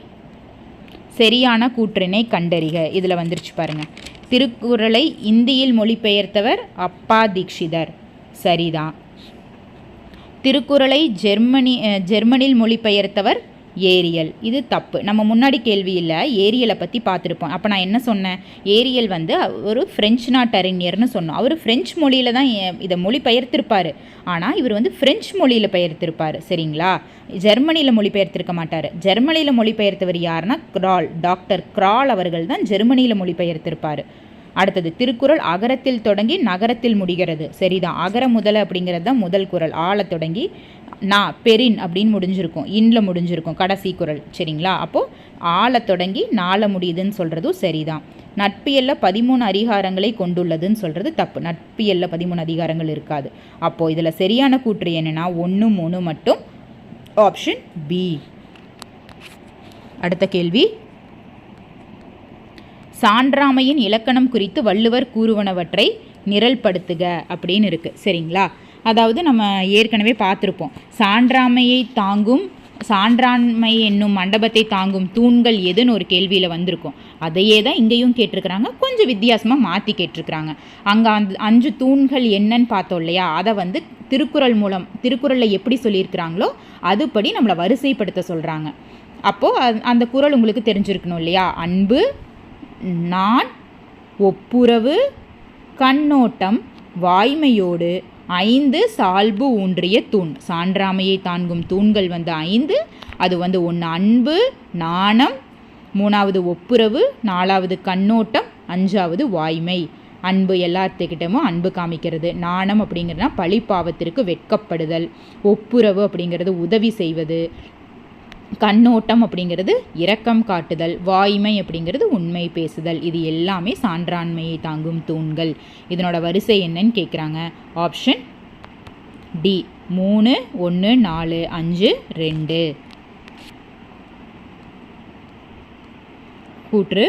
சரியான கூற்றினை கண்டறிக. இதில் வந்துருச்சு பாருங்கள். திருக்குறளை இந்தியில் மொழிபெயர்த்தவர் அப்பா தீக்ஷிதர். சரிதான். திருக்குறளை ஜெர்மனில் மொழிபெயர்த்தவர் ஏரியல். இது தப்பு. நம்ம முன்னாடி கேள்வியில் ஏரியலை பற்றி பார்த்துருப்போம். அப்போ நான் என்ன சொன்னேன்? ஏரியல் வந்து ஒரு ஃப்ரெஞ்சு நாட்டு அறிஞர்னு சொன்னோம். அவர் ஃப்ரெஞ்சு மொழியில் தான் இதை மொழிபெயர்த்திருப்பார். ஆனால் இவர் வந்து ஃப்ரெஞ்சு மொழியில் பெயர்த்திருப்பார். சரிங்களா? ஜெர்மனியில் மொழிபெயர்த்திருக்க மாட்டார். ஜெர்மனியில் மொழிபெயர்த்தவர் யாருன்னா டாக்டர் கிரால் அவர்கள் தான் ஜெர்மனியில் மொழிபெயர்த்திருப்பார். அடுத்தது, திருக்குறள் அகரத்தில் தொடங்கி நகரத்தில் முடிகிறது. சரிதான். அகர முதல அப்படிங்கிறது தான் முதல் குறள். ஆள தொடங்கி பெரின் அப்படின்னு முடிஞ்சிருக்கும், இன்ல முடிஞ்சிருக்கும் கடைசி குறள். சரிங்களா? அப்போது ஆள தொடங்கி நாள முடியுதுன்னு சொல்கிறதும் சரிதான். நட்பியல்ல 13 அதிகாரங்களை கொண்டுள்ளதுன்னு சொல்கிறது தப்பு. நட்பியல்ல 13 அதிகாரங்கள் இருக்காது. அப்போது இதில் சரியான கூற்று என்னென்னா 1, 3 மட்டும். Option B. அடுத்த கேள்வி, சான்றாமையின் இலக்கணம் குறித்து வள்ளுவர் கூறுவனவற்றை நிரல்படுத்துக அப்படின்னு இருக்குது. சரிங்களா? அதாவது நம்ம ஏற்கனவே பார்த்துருப்போம். சான்றாண்மை என்னும் மண்டபத்தை தாங்கும் தூண்கள் எதுன்னு ஒரு கேள்வியில் வந்திருக்கும். அதையே தான் இங்கேயும் கேட்டிருக்கிறாங்க. கொஞ்சம் வித்தியாசமாக மாற்றி கேட்டிருக்கிறாங்க. அங்கே அந்த 5 தூண்கள் என்னன்னு பார்த்தோம் இல்லையா? அதை வந்து திருக்குறளில் எப்படி சொல்லியிருக்கிறாங்களோ அதுபடி நம்மளை வரிசைப்படுத்த சொல்கிறாங்க. அப்போது அந்த குறள் உங்களுக்கு தெரிஞ்சிருக்கணும் இல்லையா? அன்பு, நான், ஒப்புரவு, கண்ணோட்டம், வாய்மையோடு 5 சால்பு ஊன்றிய தூண். சான்றாமையை தாங்கும் தூண்கள் வந்து 5. அது வந்து 1 அன்பு, நாணம், 3வது ஒப்புரவு, 4வது கண்ணோட்டம், 5வது வாய்மை. அன்பு எல்லாத்துக்கிட்டமும் அன்பு காமிக்கிறது. நாணம் அப்படிங்கிறதுனா பழிப்பாவத்திற்கு வெட்கப்படுதல். ஒப்புரவு அப்படிங்கிறது உதவி செய்வது. கண்ணோட்டம் அப்படிங்கிறது இரக்கம் காட்டுதல். வாய்மை அப்படிங்கிறது உண்மை பேசுதல். இது எல்லாமே சான்றாண்மையை தாங்கும் தூண்கள். இதனோட வரிசை என்னன்னு கேட்குறாங்க. Option D 3, 1, 4, 5, 2. கூற்று.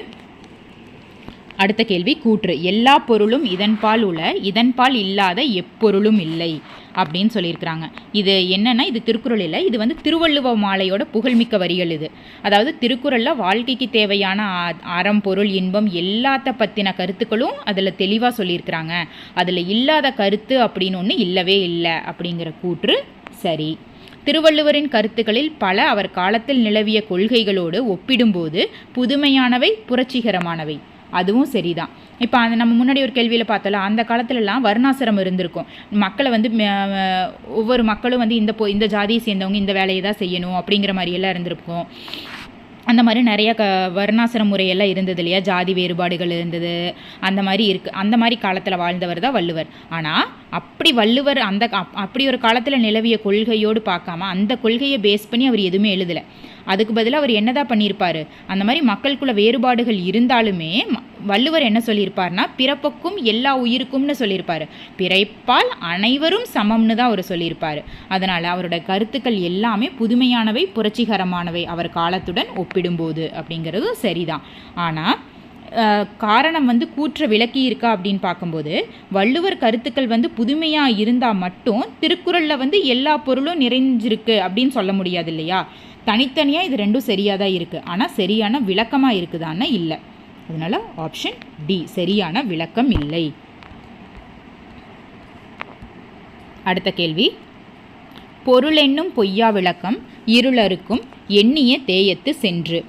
அடுத்த கேள்வி, கூற்று. எல்லா பொருளும் இதன்பால் உள்ள, இதன்பால் இல்லாத எப்பொருளும் இல்லை அப்படின்னு சொல்லியிருக்கிறாங்க. இது என்னன்னா, இது திருக்குறள் இல்லை, இது வந்து திருவள்ளுவ மாலையோட புகழ்மிக்க வரிகள். இது அதாவது திருக்குறளில் வாழ்க்கைக்கு தேவையான அறம், பொருள், இன்பம் எல்லாத்த பற்றின கருத்துக்களும் அதில் தெளிவாக சொல்லியிருக்கிறாங்க. அதில் இல்லாத கருத்து அப்படின்னு ஒன்று இல்லவே இல்லை அப்படிங்கிற கூற்று சரி. திருவள்ளுவரின் கருத்துக்களில் பல அவர் காலத்தில் நிலவிய கொள்கைகளோடு ஒப்பிடும்போது புதுமையானவை, புரட்சிகரமானவை. அதுவும் சரிதான். இப்போ அது நம்ம முன்னாடி ஒரு கேள்வியில் பார்த்தோம்ல, அந்த காலத்துலலாம் வர்ணாசிரமம் இருந்திருக்கும். மக்களை வந்து ஒவ்வொரு மக்களும் வந்து இந்த ஜாதியை சேர்ந்தவங்க இந்த வேலையை தான் செய்யணும் அப்படிங்கிற மாதிரியெல்லாம் இருந்திருக்கும். அந்த மாதிரி நிறைய வர்ணாசிர முறையெல்லாம் இருந்தது இல்லையா? ஜாதி வேறுபாடுகள் இருந்தது. அந்த மாதிரி காலத்தில் வாழ்ந்தவர் தான் வள்ளுவர். ஆனால் வள்ளுவர் அப்படி ஒரு காலத்தில் நிலவிய கொள்கையோடு பார்க்காம அந்த கொள்கையை பேஸ் பண்ணி அவர் எதுவுமே எழுதலை. அதுக்கு பதிலாக அவர் என்னதான் பண்ணியிருப்பார்? அந்த மாதிரி மக்களுக்குள்ள வேறுபாடுகள் இருந்தாலுமே வள்ளுவர் என்ன சொல்லியிருப்பார்னா, பிறப்புக்கும் எல்லா உயிருக்கும்னு சொல்லியிருப்பார். பிறப்பால் அனைவரும் சமம்னு தான் அவர் சொல்லியிருப்பார். அதனால் அவரோட கருத்துக்கள் எல்லாமே புதுமையானவை, புரட்சிகரமானவை அவர் காலத்துடன் ஒப்பிடும்போது அப்படிங்கிறது சரிதான். ஆனால் காரணம் வந்து கூற்ற விளக்கி இருக்கா அப்படின்னு பார்க்கும்போது வள்ளுவர் கருத்துக்கள் வந்து புதுமையாக இருந்தால் மட்டும் திருக்குறளில் வந்து எல்லா பொருளும் நிறைஞ்சிருக்கு அப்படின்னு சொல்ல முடியாது இல்லையா? தனித்தனியாக இது ரெண்டும் சரியாக தான் இருக்குது. ஆனால் சரியான விளக்கமாக இருக்குதான்னா இல்லை. அதனால் ஆப்ஷன் டி சரியான விளக்கம் இல்லை. அடுத்த கேள்வி, பொருள் என்னும் பொய்யா விளக்கம் இருளருக்கும் எண்ணிய தேயத்து சென்று.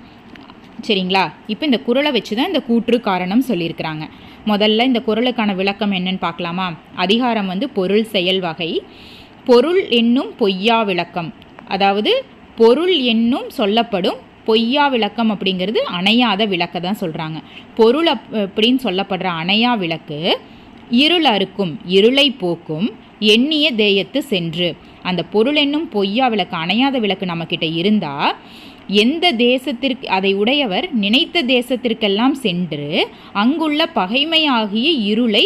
சரிங்களா? இப்போ இந்த குறளை வச்சு தான் இந்த கூற்று காரணம் சொல்லியிருக்கிறாங்க. முதல்ல இந்த குறளுக்கான விளக்கம் என்னன்னு பார்க்கலாமா? அதிகாரம் வந்து பொருள் செயல் வகை. பொருள் என்னும் பொய்யா விளக்கம், அதாவது பொருள் என்னும் சொல்லப்படும் பொய்யா விளக்கம் அப்படிங்கிறது அணையாத விளக்க தான் சொல்கிறாங்க. பொருள் அப்படின்னு சொல்லப்படுற அணையா விளக்கு இருள் அறுக்கும், இருளை போக்கும், எண்ணிய தேயத்து சென்று. அந்த பொருள் என்னும் பொய்யா விளக்கு, அணையாத விளக்கு நம்மக்கிட்ட இருந்தால் எந்த தேசத்திற்கு அதை உடையவர் நினைத்த தேசத்திற்கெல்லாம் சென்று அங்குள்ள பகைமையாகிய இருளை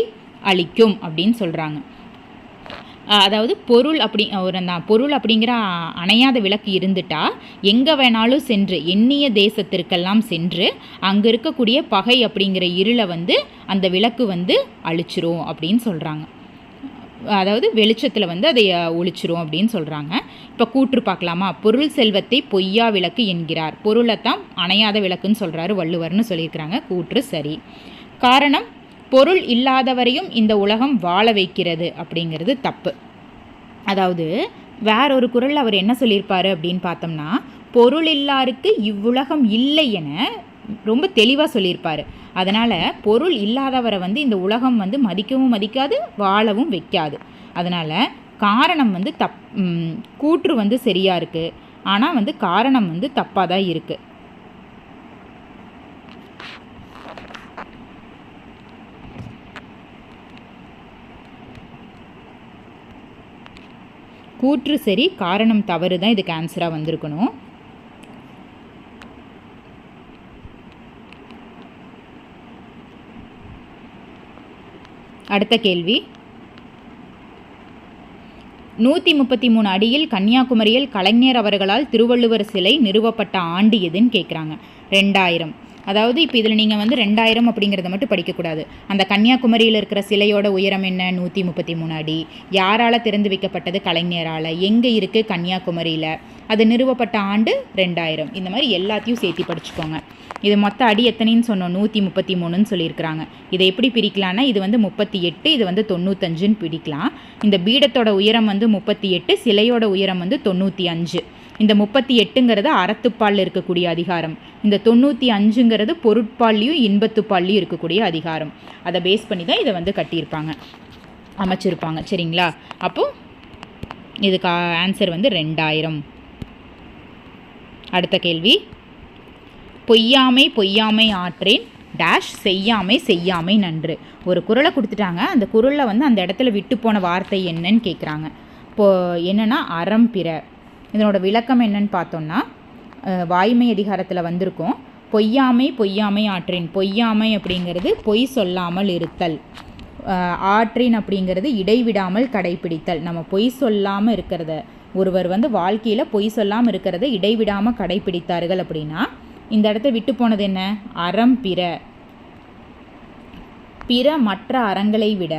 அளிக்கும் அப்படின்னு சொல்கிறாங்க. அதாவது பொருள் பொருள் அப்படிங்கிற அணையாத விளக்கு இருந்துட்டா எங்கே வேணாலும் சென்று எண்ணிய தேசத்திற்கெல்லாம் சென்று அங்கே இருக்கக்கூடிய பகை அப்படிங்கிற இருளை அந்த விளக்கு அழிச்சிரும் அப்படின்னு சொல்கிறாங்க. அதாவது வெளிச்சத்தில் அதை ஒழிச்சிரும் அப்படின்னு சொல்கிறாங்க. இப்போ கூற்று பார்க்கலாமா? பொருள் செல்வத்தை பொய்யா விளக்கு என்கிறார். பொருளைத்தான் அணையாத விளக்குன்னு சொல்கிறாரு வள்ளுவர்னு சொல்லியிருக்கிறாங்க. கூற்று சரி. காரணம், பொருள் இல்லாதவரையும் இந்த உலகம் வாழ வைக்கிறது அப்படிங்கிறது தப்பு. அதாவது வேறொரு குறள் அவர் என்ன சொல்லியிருப்பார் அப்படின்னு பார்த்தோம்னா, பொருள் இல்லாருக்கு இவ்வுலகம் இல்லை என ரொம்ப தெளிவாக சொல்லியிருப்பார். அதனால் பொருள் இல்லாதவரை இந்த உலகம் மதிக்கவும் மதிக்காது, வாழவும் வைக்காது. அதனால் காரணம் கூற்று சரியாக இருக்குது, ஆனால் காரணம் தப்பாக தான் இருக்குது. கூற்று சரி, காரணம் தவறு தான் இதுக்கு ஆன்சராக வந்திருக்கணும். அடுத்த கேள்வி, 133 அடியில் கன்னியாகுமரியில் கலைஞர் அவர்களால் திருவள்ளுவர் சிலை நிறுவப்பட்ட ஆண்டு எதுன்னு கேட்குறாங்க. 2000. அதாவது இப்போ இதில் நீங்கள் 2000 அப்படிங்கிறத மட்டும் படிக்கக்கூடாது. அந்த கன்னியாகுமரியில் இருக்கிற சிலையோட உயரம் என்ன? 133 அடி. யாரால் திறந்து வைக்கப்பட்டது? கலைஞரால். எங்கே இருக்குது? கன்னியாகுமரியில். அது நிறுவப்பட்ட ஆண்டு 2000. இந்த மாதிரி எல்லாத்தையும் சேர்த்து படிச்சுக்கோங்க. இது மொத்த அடி எத்தனைன்னு சொன்னோம்? 133ன்னு சொல்லியிருக்கிறாங்க. இதை எப்படி பிரிக்கலான்னா, இது 38, இது 95ன்னு பிடிக்கலாம். இந்த பீடத்தோட உயரம் 38, சிலையோட உயரம் 95. இந்த 38ங்கிறது அறத்துப்பாலில் இருக்கக்கூடிய அதிகாரம், இந்த 95ங்கிறது பொருட்பால்லையும் இன்பத்துப்பால்லையும் இருக்கக்கூடிய அதிகாரம். அதை பேஸ் பண்ணி தான் இதை கட்டியிருப்பாங்க, அமைச்சிருப்பாங்க. சரிங்களா? அப்போது இதுக்கு ஆன்சர் 2000. அடுத்த கேள்வி, பொய்யாமை பொய்யாமை ஆற்றேன் டேஷ் செய்யாமை செய்யாமை நன்று. ஒரு குறளை கொடுத்துட்டாங்க. அந்த குறளில் அந்த இடத்துல விட்டு போன வார்த்தை என்னன்னு கேட்குறாங்க. இப்போது என்னென்னா அறம் பிற. இதனோட விளக்கம் என்னன்னு பார்த்தோம்னா, வாய்மை அதிகாரத்தில் வந்திருக்கும். பொய்யாமை பொய்யாமை ஆற்றேன். பொய்யாமை அப்படிங்கிறது பொய் சொல்லாமல் இருத்தல். ஆற்றேன் அப்படிங்கிறது இடைவிடாமல் கடைப்பிடித்தல். நம்ம பொய் சொல்லாமல் இருக்கிறத, ஒருவர் வாழ்க்கையில் பொய் சொல்லாமல் இருக்கிறத இடைவிடாமல் கடைப்பிடித்தார்கள் அப்படின்னா, இந்த இடத்த விட்டு போனது என்ன? அறம் பிற. பிற மற்ற அறங்களை விட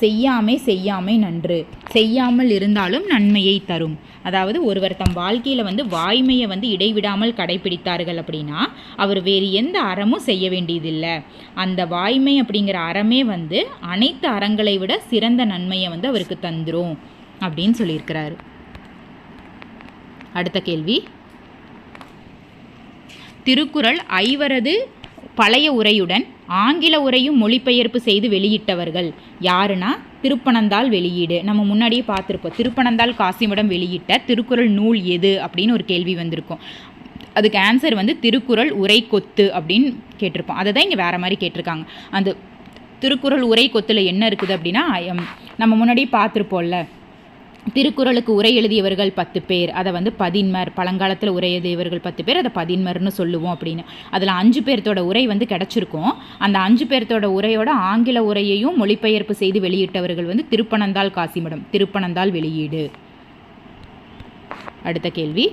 செய்யாமை செய்யாமை நன்று. செய்யாமல் இருந்தாலும் நன்மையை தரும். அதாவது ஒருவர் தம் வாழ்க்கையில் வாய்மையை இடைவிடாமல் கடைப்பிடித்தார்கள் அப்படின்னா அவர் வேறு எந்த அறமும் செய்ய வேண்டியதில்லை. அந்த வாய்மை அப்படிங்கிற அறமே அனைத்து அறங்களை விட சிறந்த நன்மையை அவருக்கு தந்துரும் அப்படின்னு சொல்லியிருக்கிறாரு. அடுத்த கேள்வி, திருக்குறள் ஐவரது பழைய உரையுடன் ஆங்கில உரையும் மொழிபெயர்ப்பு செய்து வெளியிட்டவர்கள் யாருன்னா திருப்பனந்தாள் வெளியீடு. நம்ம முன்னாடியே பார்த்துருப்போம். திருப்பனந்தாள் காசிமடம் வெளியிட்ட திருக்குறள் நூல் எது அப்படின்னு ஒரு கேள்வி வந்திருக்கும். அதுக்கு ஆன்சர் திருக்குறள் உரை கொத்து அப்படின்னு கேட்டிருப்போம். அதை தான் இங்கே வேறு மாதிரி கேட்டிருக்காங்க. அந்த திருக்குறள் உரை கொத்தில் என்ன இருக்குது அப்படின்னா, நம்ம முன்னாடியே பார்த்துருப்போம்ல, திருக்குறளுக்கு உரை எழுதியவர்கள் 10 பேர், அதை பதின்மர், பழங்காலத்தில் உரை எழுதியவர்கள் 10 பேர், அதை பதின்மர்னு சொல்லுவோம் அப்படின்னு. அதில் 5 பேர்த்தோட உரை கிடச்சிருக்கும். அந்த 5 பேர்த்தோட உரையோட ஆங்கில உரையையும் மொழிபெயர்ப்பு செய்து வெளியிட்டவர்கள் திருப்பனந்தாள் காசிமடம், திருப்பனந்தாள் வெளியீடு. அடுத்த கேள்வி,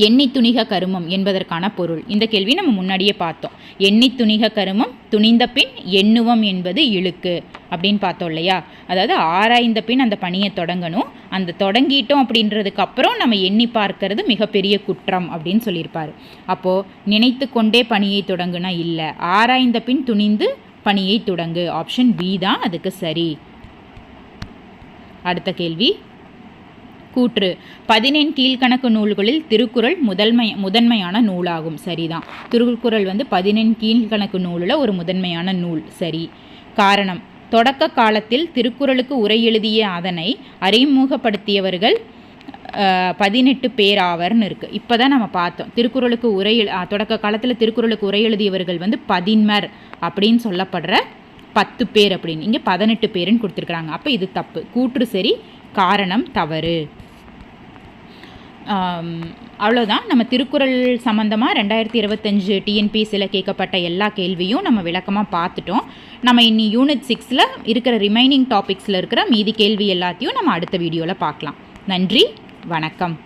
எண்ணி துணிக கருமம் என்பதற்கான பொருள். இந்த கேள்வி நம்ம முன்னாடியே பார்த்தோம். எண்ணி துணிக கருமம், துணிந்த பின் எண்ணுவம் என்பது இழுக்கு அப்படின்னு பார்த்தோம் இல்லையா? அதாவது ஆராய்ந்த பின் அந்த பணியை தொடங்கணும். அந்த தொடங்கிட்டோம் அப்படின்றதுக்கு அப்புறம் நம்ம எண்ணி பார்க்கறது மிகப்பெரிய குற்றம் அப்படின்னு சொல்லியிருப்பார். அப்போது நினைத்து கொண்டே பணியை தொடங்குனா இல்லை, ஆராய்ந்த பின் துணிந்து பணியை தொடங்கு. ஆப்ஷன் பி தான் அதுக்கு சரி. அடுத்த கேள்வி, கூற்று 14 கீழ்கணக்கு நூல்களில் திருக்குறள் முதன்மையான நூலாகும். சரிதான். திருக்குறள் 14 கீழ்கணக்கு நூலில் ஒரு முதன்மையான நூல். சரி. காரணம், தொடக்க காலத்தில் திருக்குறளுக்கு உரை எழுதிய அதனை அறிமுகப்படுத்தியவர்கள் 18 பேர் ஆவர்னு இருக்குது. இப்போ தான் நம்ம பார்த்தோம். திருக்குறளுக்கு தொடக்க காலத்தில் திருக்குறளுக்கு உரை எழுதியவர்கள் பதின்மர் அப்படின்னு சொல்லப்படுற 10 பேர் அப்படின்னு. இங்கே 18 பேருன்னு கொடுத்துருக்குறாங்க. அப்போ இது தப்பு. கூற்று சரி, காரணம் தவறு. அவ்வளோதான். நம்ம திருக்குறள் சம்மந்தமாக 2025 டிஎன்பிஎஸ்சியில் கேட்கப்பட்ட எல்லா கேள்வியும் நம்ம விளக்கமாக பார்த்துட்டோம். நம்ம இன்னி யூனிட் 6ல் இருக்கிற ரிமைனிங் டாபிக்ஸில் இருக்கிற மீதி கேள்வி எல்லாத்தையும் நம்ம அடுத்த வீடியோவில் பார்க்கலாம். நன்றி, வணக்கம்.